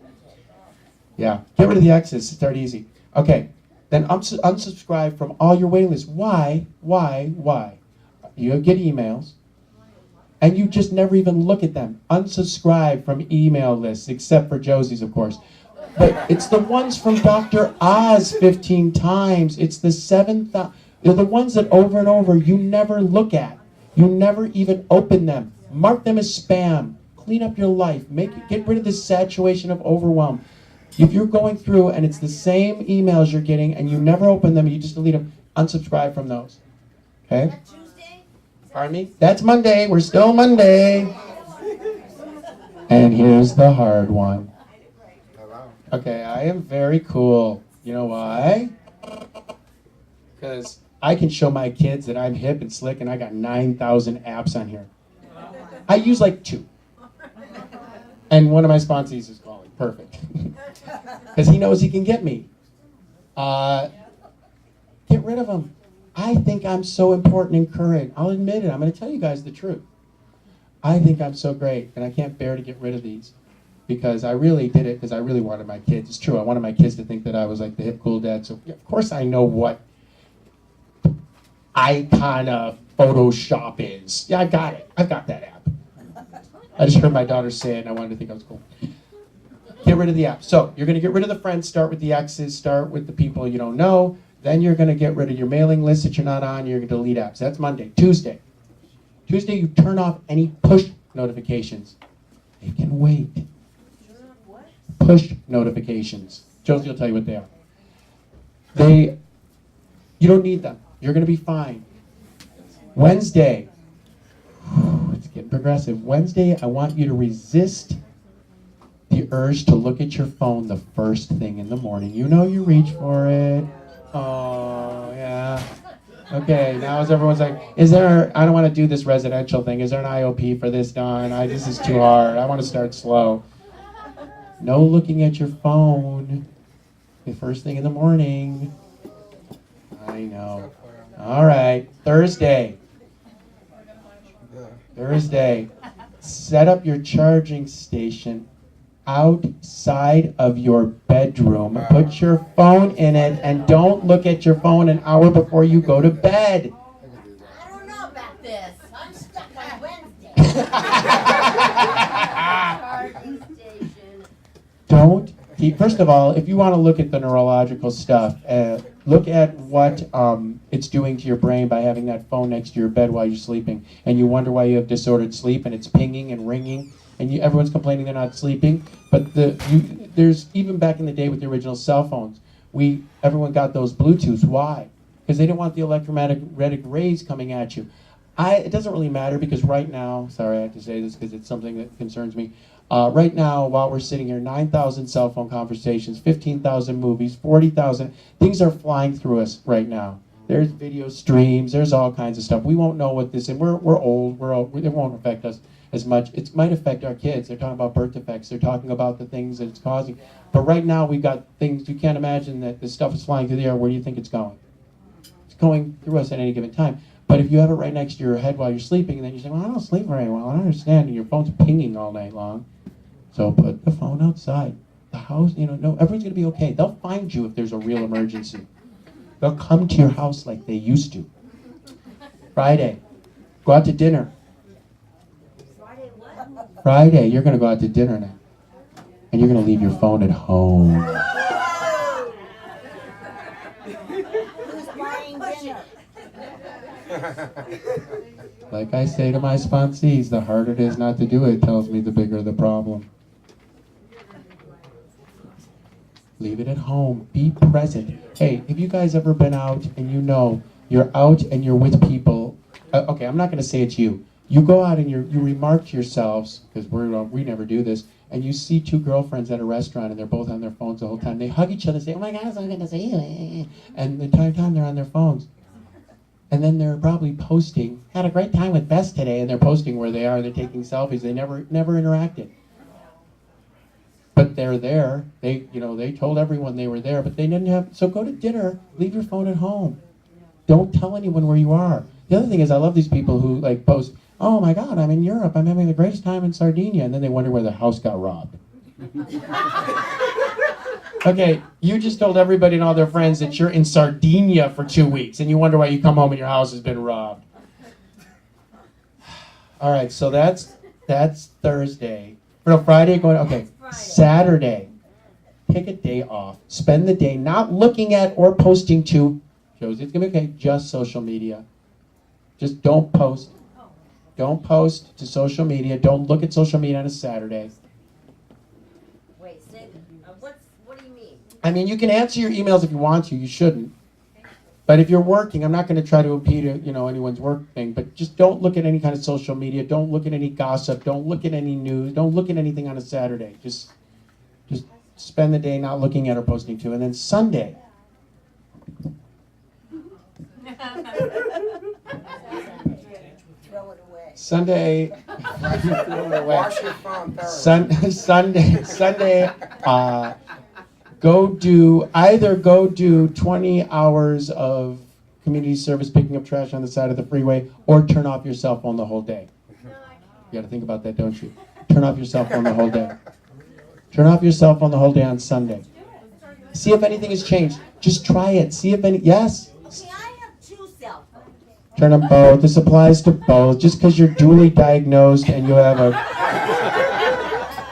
Yeah. Get rid of the exes. Start easy. Okay. Then unsubscribe from all your waiting lists. Why? You get emails, and you just never even look at them. Unsubscribe from email lists, except for Josie's, of course. But it's the ones from Dr. Oz 15 times. It's the 7,000. They're the ones that over and over you never look at. You never even open them. Mark them as spam. Clean up your life. Get rid of this saturation of overwhelm. If you're going through and it's the same emails you're getting and you never open them, you just delete them, unsubscribe from those. Okay? Pardon me? That's Monday. We're still Monday. And here's the hard one. Okay, I am very cool. You know why? Because I can show my kids that I'm hip and slick, and I got 9,000 apps on here. I use like 2. And one of my sponsees is calling. Perfect. Because he knows he can get me. Get rid of them. I think I'm so important and current. I'll admit it. I'm going to tell you guys the truth. I think I'm so great, and I can't bear to get rid of these. Because I really did it because I really wanted my kids. It's true. I wanted my kids to think that I was like the hip, cool dad. So, yeah, of course, I know what icon of Photoshop is. Yeah, I got it. I've got that app. I just heard my daughter say it, and I wanted to think I was cool. Get rid of the app. So you're going to get rid of the friends. Start with the exes. Start with the people you don't know. Then you're going to get rid of your mailing list that you're not on. You're going to delete apps. That's Monday. Tuesday, you turn off any push notifications. They can wait. Push notifications. Josie will tell you what they are. You don't need them. You're going to be fine. Wednesday. It's getting progressive. Wednesday, I want you to resist the urge to look at your phone the first thing in the morning. You know you reach for it. Oh, yeah. Okay, now as everyone's like, I don't want to do this residential thing. Is there an IOP for this, Don? This is too hard. I want to start slow. No looking at your phone the first thing in the morning. I know. All right, Thursday. Set up your charging station outside of your bedroom. Put your phone in it and don't look at your phone an hour before you go to bed. I don't know about this. I'm stuck on Wednesday. First of all, if you want to look at the neurological stuff, look at what it's doing to your brain by having that phone next to your bed while you're sleeping, and you wonder why you have disordered sleep, and it's pinging and ringing, and everyone's complaining they're not sleeping. But there's even back in the day with the original cell phones, everyone got those Bluetooths. Why? Because they didn't want the electromagnetic rays coming at you. It doesn't really matter because right now, sorry I have to say this because it's something that concerns me. Right now, while we're sitting here, 9,000 cell phone conversations, 15,000 movies, 40,000, things are flying through us right now. There's video streams, there's all kinds of stuff. We won't know what this is. We're old, it won't affect us as much. It might affect our kids. They're talking about birth defects. They're talking about the things that it's causing. But right now, we've got things, you can't imagine that this stuff is flying through the air. Where do you think it's going? It's going through us at any given time. But if you have it right next to your head while you're sleeping, and then you say, well, I don't sleep very well. I don't understand. And your phone's pinging all night long. So put the phone outside. The house, no, everyone's going to be okay. They'll find you if there's a real emergency. They'll come to your house like they used to. Friday, go out to dinner. Friday, you're going to go out to dinner now. And you're going to leave your phone at home. Like I say to my sponsees, the harder it is not to do it tells me the bigger the problem. Leave it at home. Be present. Hey, have you guys ever been out and you know you're out and you're with people? Okay, I'm not going to say it's you. You go out and you remark to yourselves, because we never do this, and you see two girlfriends at a restaurant and they're both on their phones the whole time. They hug each other and say, oh my God, I'm going to see you. And the entire time they're on their phones. And then they're probably posting, had a great time with Bess today, and they're posting where they are, they're taking selfies. They never interacted. But they're there. They told everyone they were there, but they didn't have, so go to dinner, leave your phone at home. Don't tell anyone where you are. The other thing is I love these people who like post, oh my God, I'm in Europe, I'm having the greatest time in Sardinia, and then they wonder where their house got robbed. Okay, you just told everybody and all their friends that you're in Sardinia for 2 weeks, and you wonder why you come home and your house has been robbed. All right, so that's Thursday. No, Friday, okay, Saturday. Pick a day off. Spend the day not looking at or posting to, Josie, it's going to be okay, just social media. Just don't post. Don't post to social media. Don't look at social media on a Saturday. Wait, what do you mean? I mean, you can answer your emails if you want to. You shouldn't. But if you're working, I'm not going to try to impede, anyone's work thing. But just don't look at any kind of social media. Don't look at any gossip. Don't look at any news. Don't look at anything on a Saturday. Just spend the day not looking at or posting to. And then Sunday. Throw it away. Sunday. Wash your phone thoroughly. Sunday. Go do 20 hours of community service picking up trash on the side of the freeway, or turn off your cell phone the whole day. You got to think about that, don't you? Turn off your cell phone the whole day. Turn off your cell phone the whole day on Sunday. See if anything has changed. Just try it. See if yes. Okay, I have 2 cell phones. Turn them both. This applies to both. Just because you're duly diagnosed and you have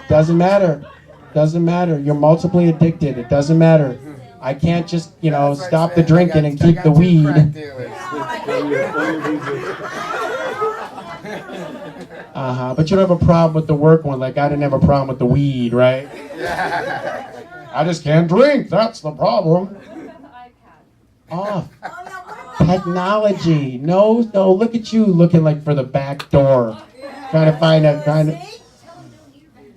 doesn't matter. Doesn't matter. You're multiply addicted. It doesn't matter. I can't just, stop the drinking and keep the weed. But you don't have a problem with the work one, like I didn't have a problem with the weed, right? I just can't drink. That's the problem. Off. Technology. No, look at you looking like for the back door.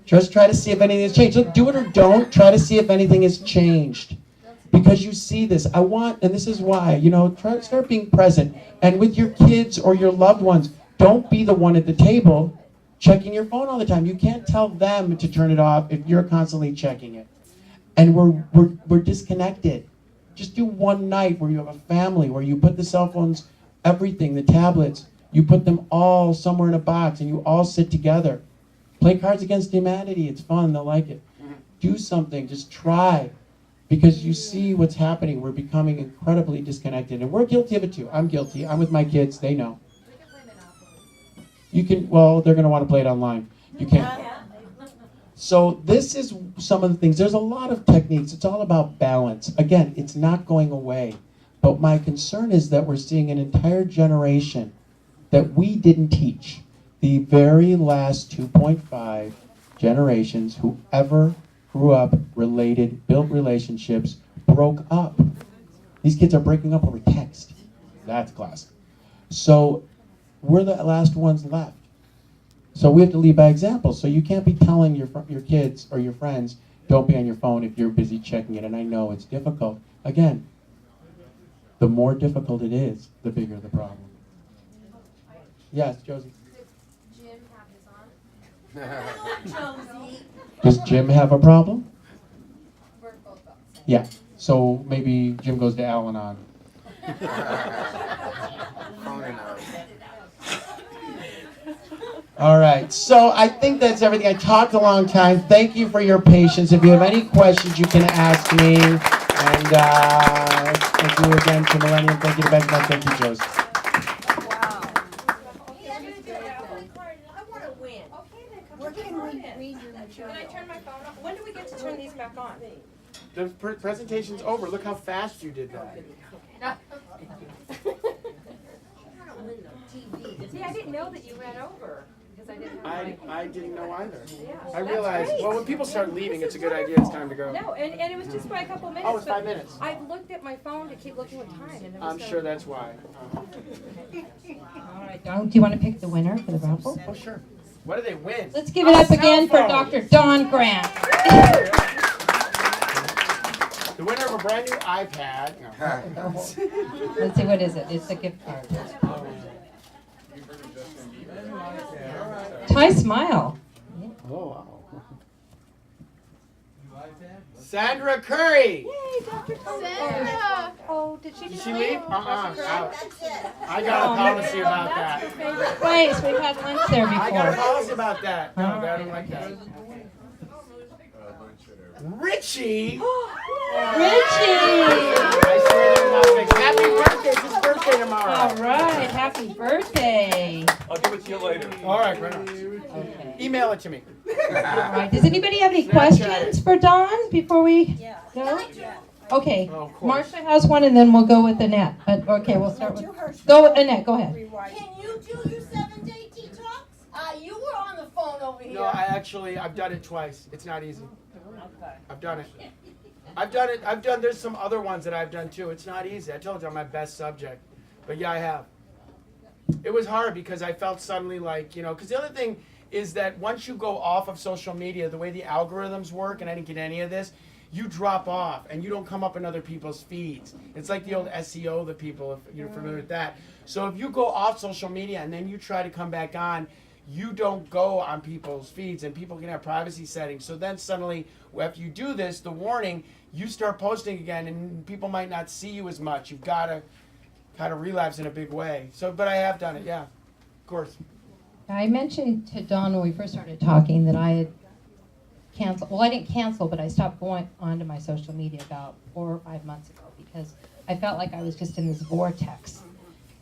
Just try to see if anything has changed. Look, do it or don't. Try to see if anything has changed. Because you see this. And this is why, start being present. And with your kids or your loved ones, don't be the one at the table checking your phone all the time. You can't tell them to turn it off if you're constantly checking it. And we're disconnected. Just do one night where you have a family, where you put the cell phones, everything, the tablets, you put them all somewhere in a box and you all sit together. Play Cards Against Humanity. It's fun. They'll like it. Do something. Just try. Because you see what's happening. We're becoming incredibly disconnected. And we're guilty of it too. I'm guilty. I'm with my kids. They know. You can, they're going to want to play it online. You can't. So this is some of the things. There's a lot of techniques. It's all about balance. Again, it's not going away. But my concern is that we're seeing an entire generation that we didn't teach. The very last 2.5 generations who ever grew up, related, built relationships, broke up. These kids are breaking up over text. That's classic. So we're the last ones left. So we have to lead by example. So you can't be telling your kids or your friends, don't be on your phone if you're busy checking it. And I know it's difficult. Again, the more difficult it is, the bigger the problem. Yes, Josie. Does Jim have a problem? Yeah. So maybe Jim goes to Al-Anon. All right. So I think that's everything. I talked a long time. Thank you for your patience. If you have any questions, you can ask me. And thank you again to Millennium. Thank you to Benjamin. Thank you, Josie. Can I turn my phone off? When do we get to turn these back on? The presentation's over. Look how fast you did that. See, I didn't know that you ran over because I didn't have I didn't know either. Yeah, I that's realized, great. well, when people start leaving, This it's a is good idea, wonderful. it's time to go. No, and it was just by a couple minutes. Oh, it's but 5 minutes. I looked at my phone to keep looking at time, and it was I'm sure that's why. All right, Dawn, do you want to pick the winner for the raffle? Oh, sure. What do they win? Let's give it up A again for cell phone. Dr. Dawn Grant. The winner of a brand new iPad. No. Let's see, what is it? It's a gift card. Ty Smile. Oh, wow. Sandra Curry. Yay, Dr. Sandra. Oh, did she Did just she leave? leave? Out. I got a policy about That's that. your favorite Place, we've had lunch there before. I got a policy about that. No, I don't like that. Richie. I swear there's not fixed. Happy birthday. It's his birthday tomorrow. All right, happy birthday. I'll give it to you later. All right, right on. Okay. Email it to me. All right, does anybody have any questions for Dawn before we go? Okay, Oh, of course. Marcia has one and then we'll go with Annette. But okay, we'll start with, go with Annette, go ahead. Can you do your 7-day detox? You were on the phone over here. No, I've done it twice. It's not easy. I've done it. There's some other ones that I've done too. It's not easy. I told you I'm my best subject. But yeah, I have. It was hard because I felt suddenly like, because the other thing is that once you go off of social media, the way the algorithms work, and I didn't get any of this, you drop off and you don't come up in other people's feeds. It's like the old SEO, the people, if you're familiar with that. So if you go off social media and then you try to come back on, you don't go on people's feeds, and people can have privacy settings. So then suddenly, after you do this, the warning, you start posting again, and people might not see you as much. You've got to kind of relapse in a big way. So, but I have done it, yeah, of course. I mentioned to Dawn when we first started talking that I had canceled, well, I didn't cancel, but I stopped going onto my social media about 4 or 5 months ago because I felt like I was just in this vortex.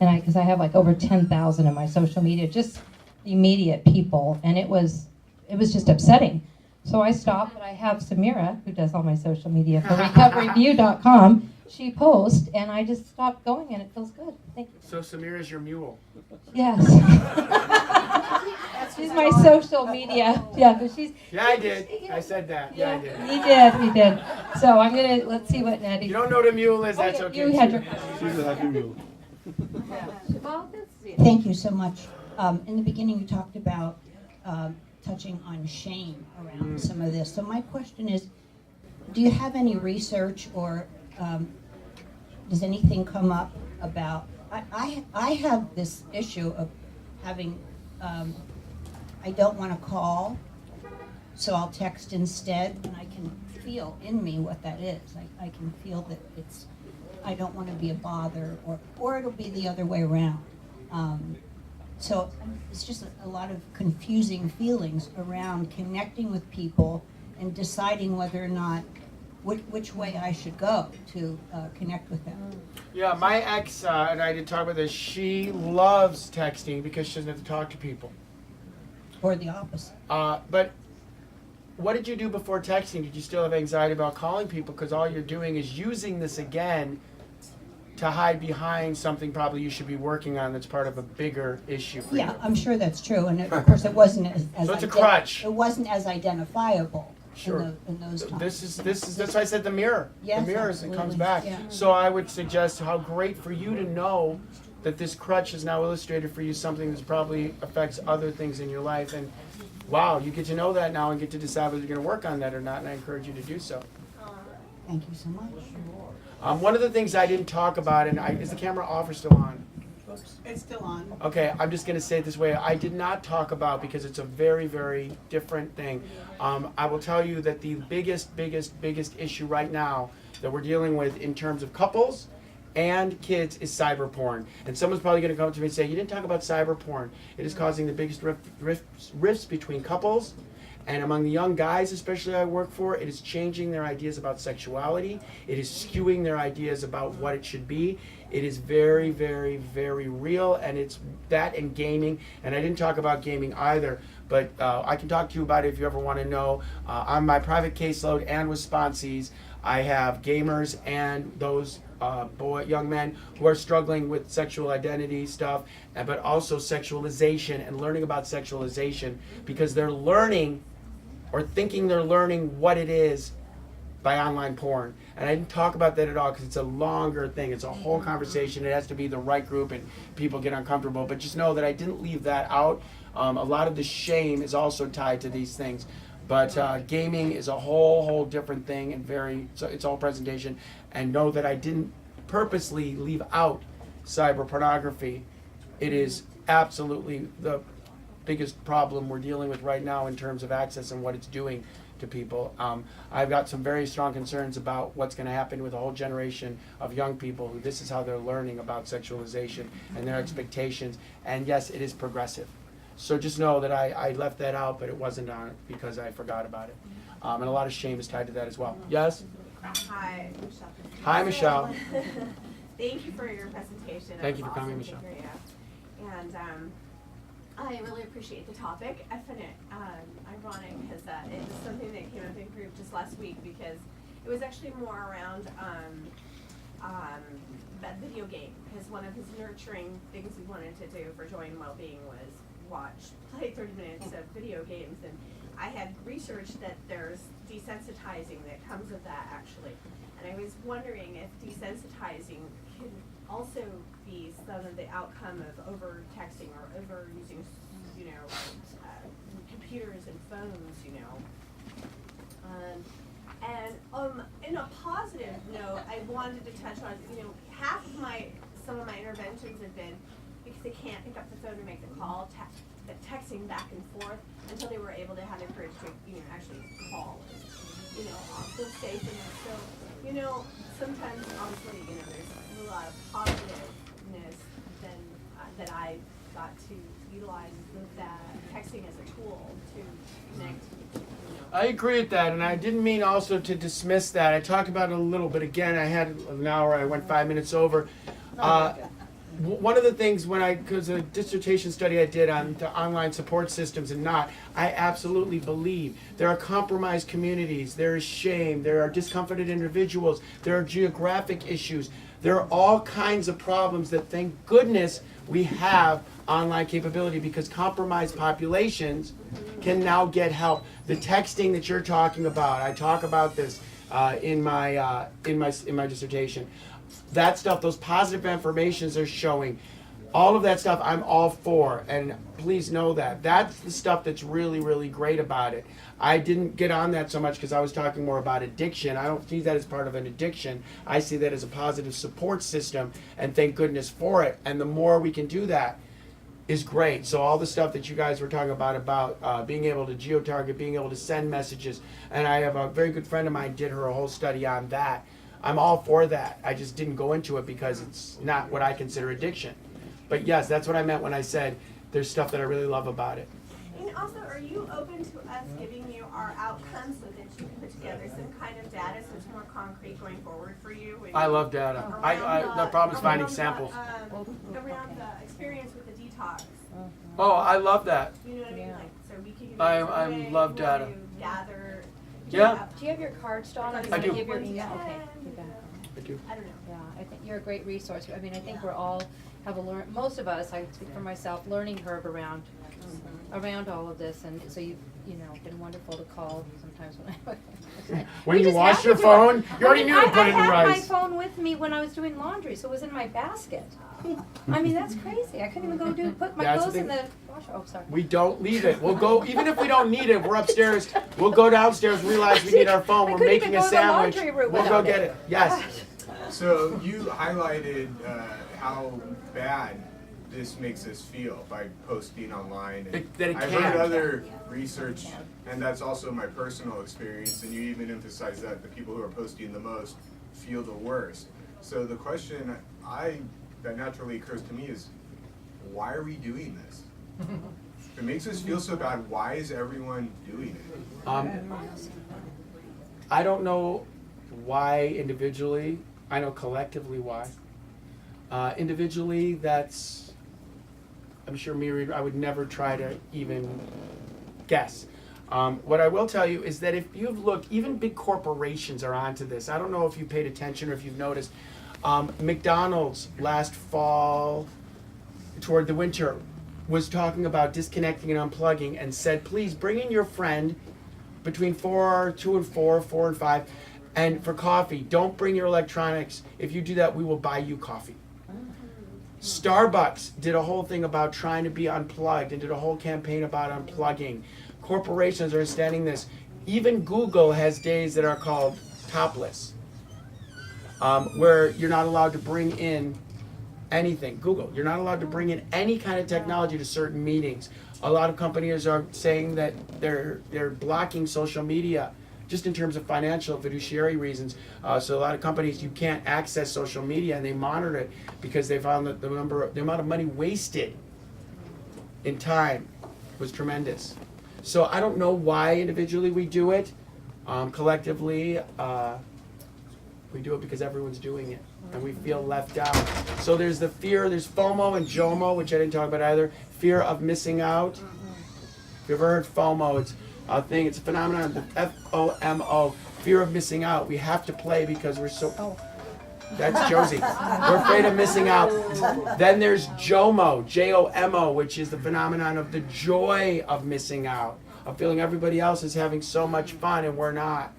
And because I have like over 10,000 in my social media, just immediate people, and it was just upsetting. So I stopped, but I have Samira, who does all my social media for recoveryview.com. She posts, and I just stopped going, and it feels good. Thank you. So Samira's your mule. Yes. She's my social media. Yeah, but she's. Yeah, I did. I said that. Yeah, I did. He did. So I'm gonna, let's see what Natty. You don't know what a mule is, that's okay. You had your. She's a happy mule. Well, let's see. Thank you so much. In the beginning, you talked about touching on shame around some of this. So my question is, do you have any research or does anything come up about, I have this issue of having, I don't want to call, so I'll text instead, and I can feel in me what that is. I can feel that it's, I don't want to be a bother, or it'll be the other way around. So it's just a lot of confusing feelings around connecting with people and deciding whether or not, which way I should go to connect with them. Yeah, my ex, and I did talk about this, she loves texting because she doesn't have to talk to people. Or the opposite. But what did you do before texting? Did you still have anxiety about calling people? Because all you're doing is using this again to hide behind something probably you should be working on that's part of a bigger issue for you. Yeah, I'm sure that's true, and of course it wasn't as So it's a crutch. It wasn't as identifiable Sure. in those times. This is that's why I said the mirror. Yes, the mirror is it comes absolutely. back. Yeah. So I would suggest how great for you to know that this crutch is now illustrated for you something that probably affects other things in your life, and wow, you get to know that now and get to decide whether you're going to work on that or not, and I encourage you to do so. Thank you so much. One of the things I didn't talk about, and is the camera off or still on? It's still on. Okay, I'm just going to say it this way. I did not talk about, because it's a very, very different thing. I will tell you that the biggest issue right now that we're dealing with in terms of couples and kids is cyber porn. And someone's probably going to come up to me and say, you didn't talk about cyber porn. It is causing the biggest rifts between couples. And among the young guys, especially I work for, it is changing their ideas about sexuality. It is skewing their ideas about what it should be. It is very, very, very real, and it's that and gaming. And I didn't talk about gaming either, but I can talk to you about it if you ever want to know. On my private caseload and with sponsees, I have gamers and those young men who are struggling with sexual identity stuff, but also sexualization and learning about sexualization because they're learning or thinking they're learning what it is by online porn. And I didn't talk about that at all because it's a longer thing. It's a whole conversation. It has to be the right group and people get uncomfortable. But just know that I didn't leave that out. A lot of the shame is also tied to these things. But gaming is a whole different thing and so it's all presentation. And know that I didn't purposely leave out cyber pornography. It is absolutely the biggest problem we're dealing with right now in terms of access and what it's doing to people. I've got some very strong concerns about what's going to happen with a whole generation of young people who this is how they're learning about sexualization and their expectations. And yes, it is progressive. So just know that I left that out, but it wasn't on it because I forgot about it. And a lot of shame is tied to that as well. Yes? Hi, Michelle. Hi, Michelle. Thank you for your presentation. Thank you for coming, Michelle. And I really appreciate the topic. I find it ironic because it was something that came up in group just last week because it was actually more around that video game. Because one of his nurturing things he wanted to do for joy and well-being was play 30 minutes of video games. And I had researched that there's desensitizing that comes with that actually. And I was wondering if desensitizing can also be some of the outcome of over texting or over using, computers and phones, And in a positive note, I wanted to touch on, some of my interventions have been because they can't pick up the phone to make the call, texting back and forth until they were able to have the courage to, actually call. Feel safe in that. So, sometimes obviously, there's a lot of positiveness that I got to utilize with that texting as a tool to connect. I agree with that, and I didn't mean also to dismiss that. I talked about it a little, but again, I had an hour. I went 5 minutes over. One of the things because a dissertation study I did on the online support systems and I absolutely believe there are compromised communities, there is shame, there are discomforted individuals, there are geographic issues, there are all kinds of problems that thank goodness we have online capability because compromised populations can now get help. The texting that you're talking about, I talk about this in my dissertation. That stuff, those positive affirmations they're showing, all of that stuff I'm all for, and please know that. That's the stuff that's really, really great about it. I didn't get on that so much because I was talking more about addiction. I don't see that as part of an addiction. I see that as a positive support system, and thank goodness for it. And the more we can do that is great. So all the stuff that you guys were talking about being able to geo-target, being able to send messages, and I have a very good friend of mine did her whole study on that. I'm all for that. I just didn't go into it because it's not what I consider addiction. But yes, that's what I meant when I said there's stuff that I really love about it. And also, are you open to us giving you our outcomes so that you can put together some kind of data so it's more concrete going forward for you? I love data. The problem is finding samples. Around the experience with the detox. Oh, I love that. You know what I mean? Like, so we can give I love data. Gather. Yeah. Do you have your cards, Dawn? I do. Give your email? Okay. You bet. I do. I don't know. Yeah, I think you're a great resource. I mean, I think we're all most of us, I speak for myself, learning curve around all of this, and so you've been wonderful to call sometimes when when you wash your phone, you already knew to put it in rice. I had my phone with me when I was doing laundry, so it was in my basket. I mean, that's crazy. I couldn't even go put my clothes in the washer. Oh, sorry. We don't leave it. We'll go, even if we don't need it, we're upstairs. We'll go downstairs, realize we need our phone. We're making a sandwich. We'll go get it. Yes. So you highlighted how bad this makes us feel by posting online. And I've heard other research, and that's also my personal experience, and you even emphasize that the people who are posting the most feel the worst. So the question that naturally occurs to me is, why are we doing this? If it makes us feel so bad, why is everyone doing it? I don't know why individually. I know collectively why. Individually, I'm sure I would never try to even guess. What I will tell you is that if you've looked, even big corporations are onto this. I don't know if you paid attention or if you've noticed. McDonald's last fall, toward the winter, was talking about disconnecting and unplugging and said, please bring in your friend between 2 and 4, 4 and 5, and for coffee. Don't bring your electronics. If you do that, we will buy you coffee. Starbucks did a whole thing about trying to be unplugged and did a whole campaign about unplugging. Corporations are understanding this. Even Google has days that are called topless, where you're not allowed to bring in anything. Google, you're not allowed to bring in any kind of technology to certain meetings. A lot of companies are saying that they're blocking social media just in terms of financial fiduciary reasons. So a lot of companies, you can't access social media, and they monitor it because they found that the amount of money wasted in time was tremendous. So I don't know why individually we do it. Collectively, we do it because everyone's doing it, and we feel left out. So there's the fear, there's FOMO and JOMO, which I didn't talk about either. Fear of missing out. If you've ever heard FOMO, it's a thing, it's a phenomenon, the FOMO, fear of missing out. We have to play because we're so, that's Josie. We're afraid of missing out. Then there's JOMO, J-O-M-O, which is the phenomenon of the joy of missing out, of feeling everybody else is having so much fun and we're not.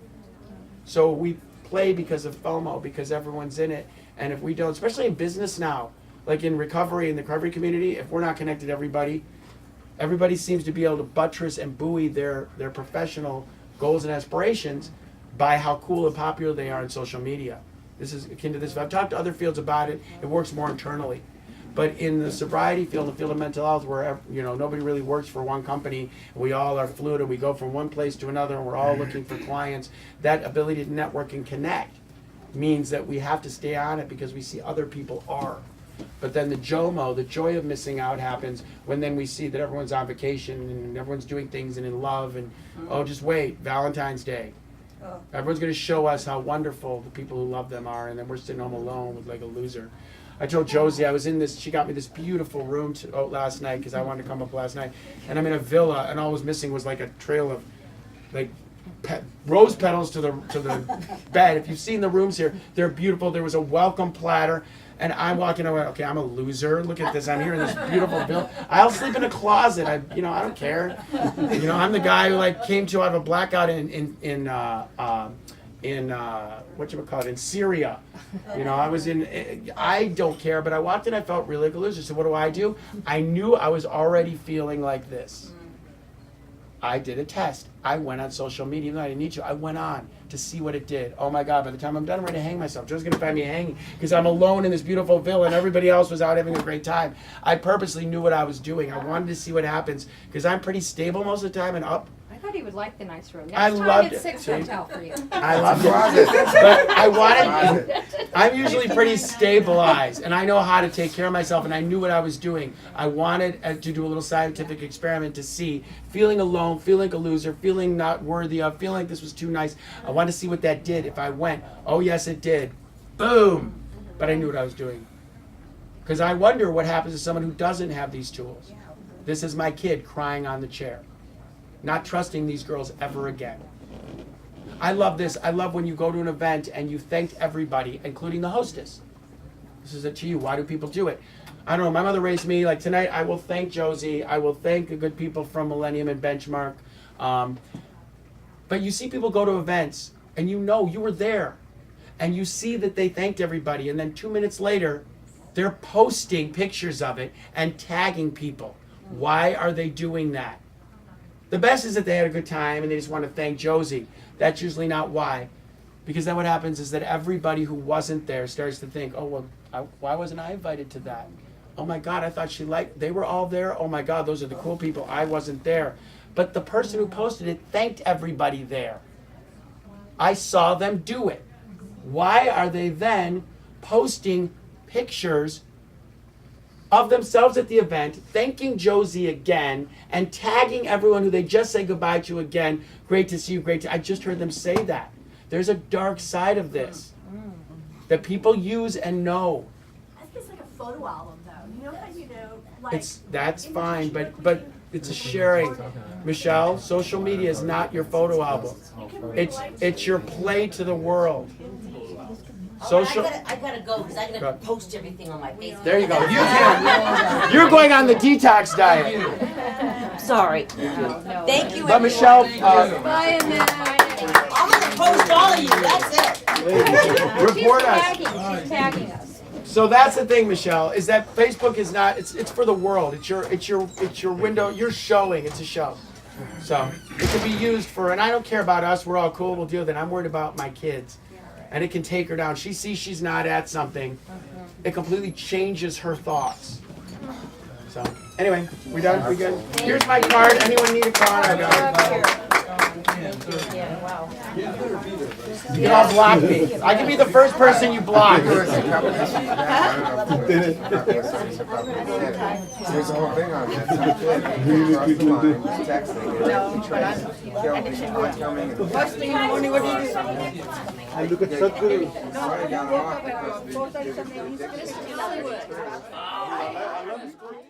So we play because of FOMO, because everyone's in it. And if we don't, especially in business now, like in recovery, in the recovery community, if we're not connected to everybody seems to be able to buttress and buoy their professional goals and aspirations by how cool and popular they are in social media. This is akin to this. I've talked to other fields about it. It works more internally. But in the sobriety field, the field of mental health, where nobody really works for one company, we all are fluid and we go from one place to another and we're all looking for clients, that ability to network and connect means that we have to stay on it because we see other people are. But then the JOMO, the joy of missing out, happens when then we see that everyone's on vacation and everyone's doing things and in love and, oh, just wait, Valentine's Day. Everyone's going to show us how wonderful the people who love them are, and then we're sitting home alone with like a loser. I told Josie I was in this, she got me this beautiful room last night because I wanted to come up last night, and I'm in a villa, and all was missing was like a trail of like rose petals to the bed. If you've seen the rooms here, they're beautiful. There was a welcome platter, and I'm walking away, okay, I'm a loser. Look at this, I'm here in this beautiful villa. I'll sleep in a closet. I don't care. I'm the guy who like came to have a blackout in in Syria. I don't care, but I walked in, I felt really like a loser. So what do? I knew I was already feeling like this. I did a test. I went on social media, even though I didn't need to. I went on to see what it did. Oh my God, by the time I'm done, I'm ready to hang myself. Joe's gonna find me hanging because I'm alone in this beautiful villa and everybody else was out having a great time. I purposely knew what I was doing. I wanted to see what happens because I'm pretty stable most of the time and up. I thought he would like the nice room. I loved it. Six hotel for you. I loved it. But I wanted, I'm usually pretty stabilized and I know how to take care of myself and I knew what I was doing. I wanted to do a little scientific experiment to see, feeling alone, feeling like a loser, feeling not worthy of, feeling like this was too nice. I wanted to see what that did if I went. Oh yes, it did. Boom. But I knew what I was doing. Because I wonder what happens to someone who doesn't have these tools. This is my kid crying on the chair. Not trusting these girls ever again. I love this. I love when you go to an event and you thanked everybody, including the hostess. This is it to you. Why do people do it? I don't know. My mother raised me like tonight. I will thank Josie. I will thank the good people from Millennium and Benchmark. But you see people go to events and you were there and you see that they thanked everybody. And then 2 minutes later, they're posting pictures of it and tagging people. Why are they doing that? The best is that they had a good time and they just want to thank Josie. That's usually not why. Because then what happens is that everybody who wasn't there starts to think, oh, well, why wasn't I invited to that? Oh my God, I thought they were all there. Oh my God, those are the cool people. I wasn't there. But the person who posted it thanked everybody there. I saw them do it. Why are they then posting pictures of themselves at the event, thanking Josie again, and tagging everyone who they just said goodbye to again? Great to see you, I just heard them say that. There's a dark side of this that people use and know. I think it's like a photo album, though. You know how like that's fine, but It's a sharing. Michelle, social media is not your photo album. It's your play to the world. Social. I gotta go because I gotta post everything on my Facebook. There you go. You can. You're going on the detox diet. Sorry. Thank you. But Michelle, bye, Annette. I'm gonna post all of you. That's it. report us. She's tagging us. So that's the thing, Michelle, is that Facebook is not. It's for the world. It's your window. You're showing. It's a show. So it can be used for. And I don't care about us. We're all cool. We'll deal with it. I'm worried about my kids. And it can take her down. She sees she's not at something. It completely changes her thoughts. So, anyway, we done? We good? Here's my card. Anyone need a card? I got it. Yeah, wow. You can all block me. I can be the first person you block. There's a whole thing on that. Across the line, texting, The first thing in the morning, what do you do? I look at Sadhguru. I love this group.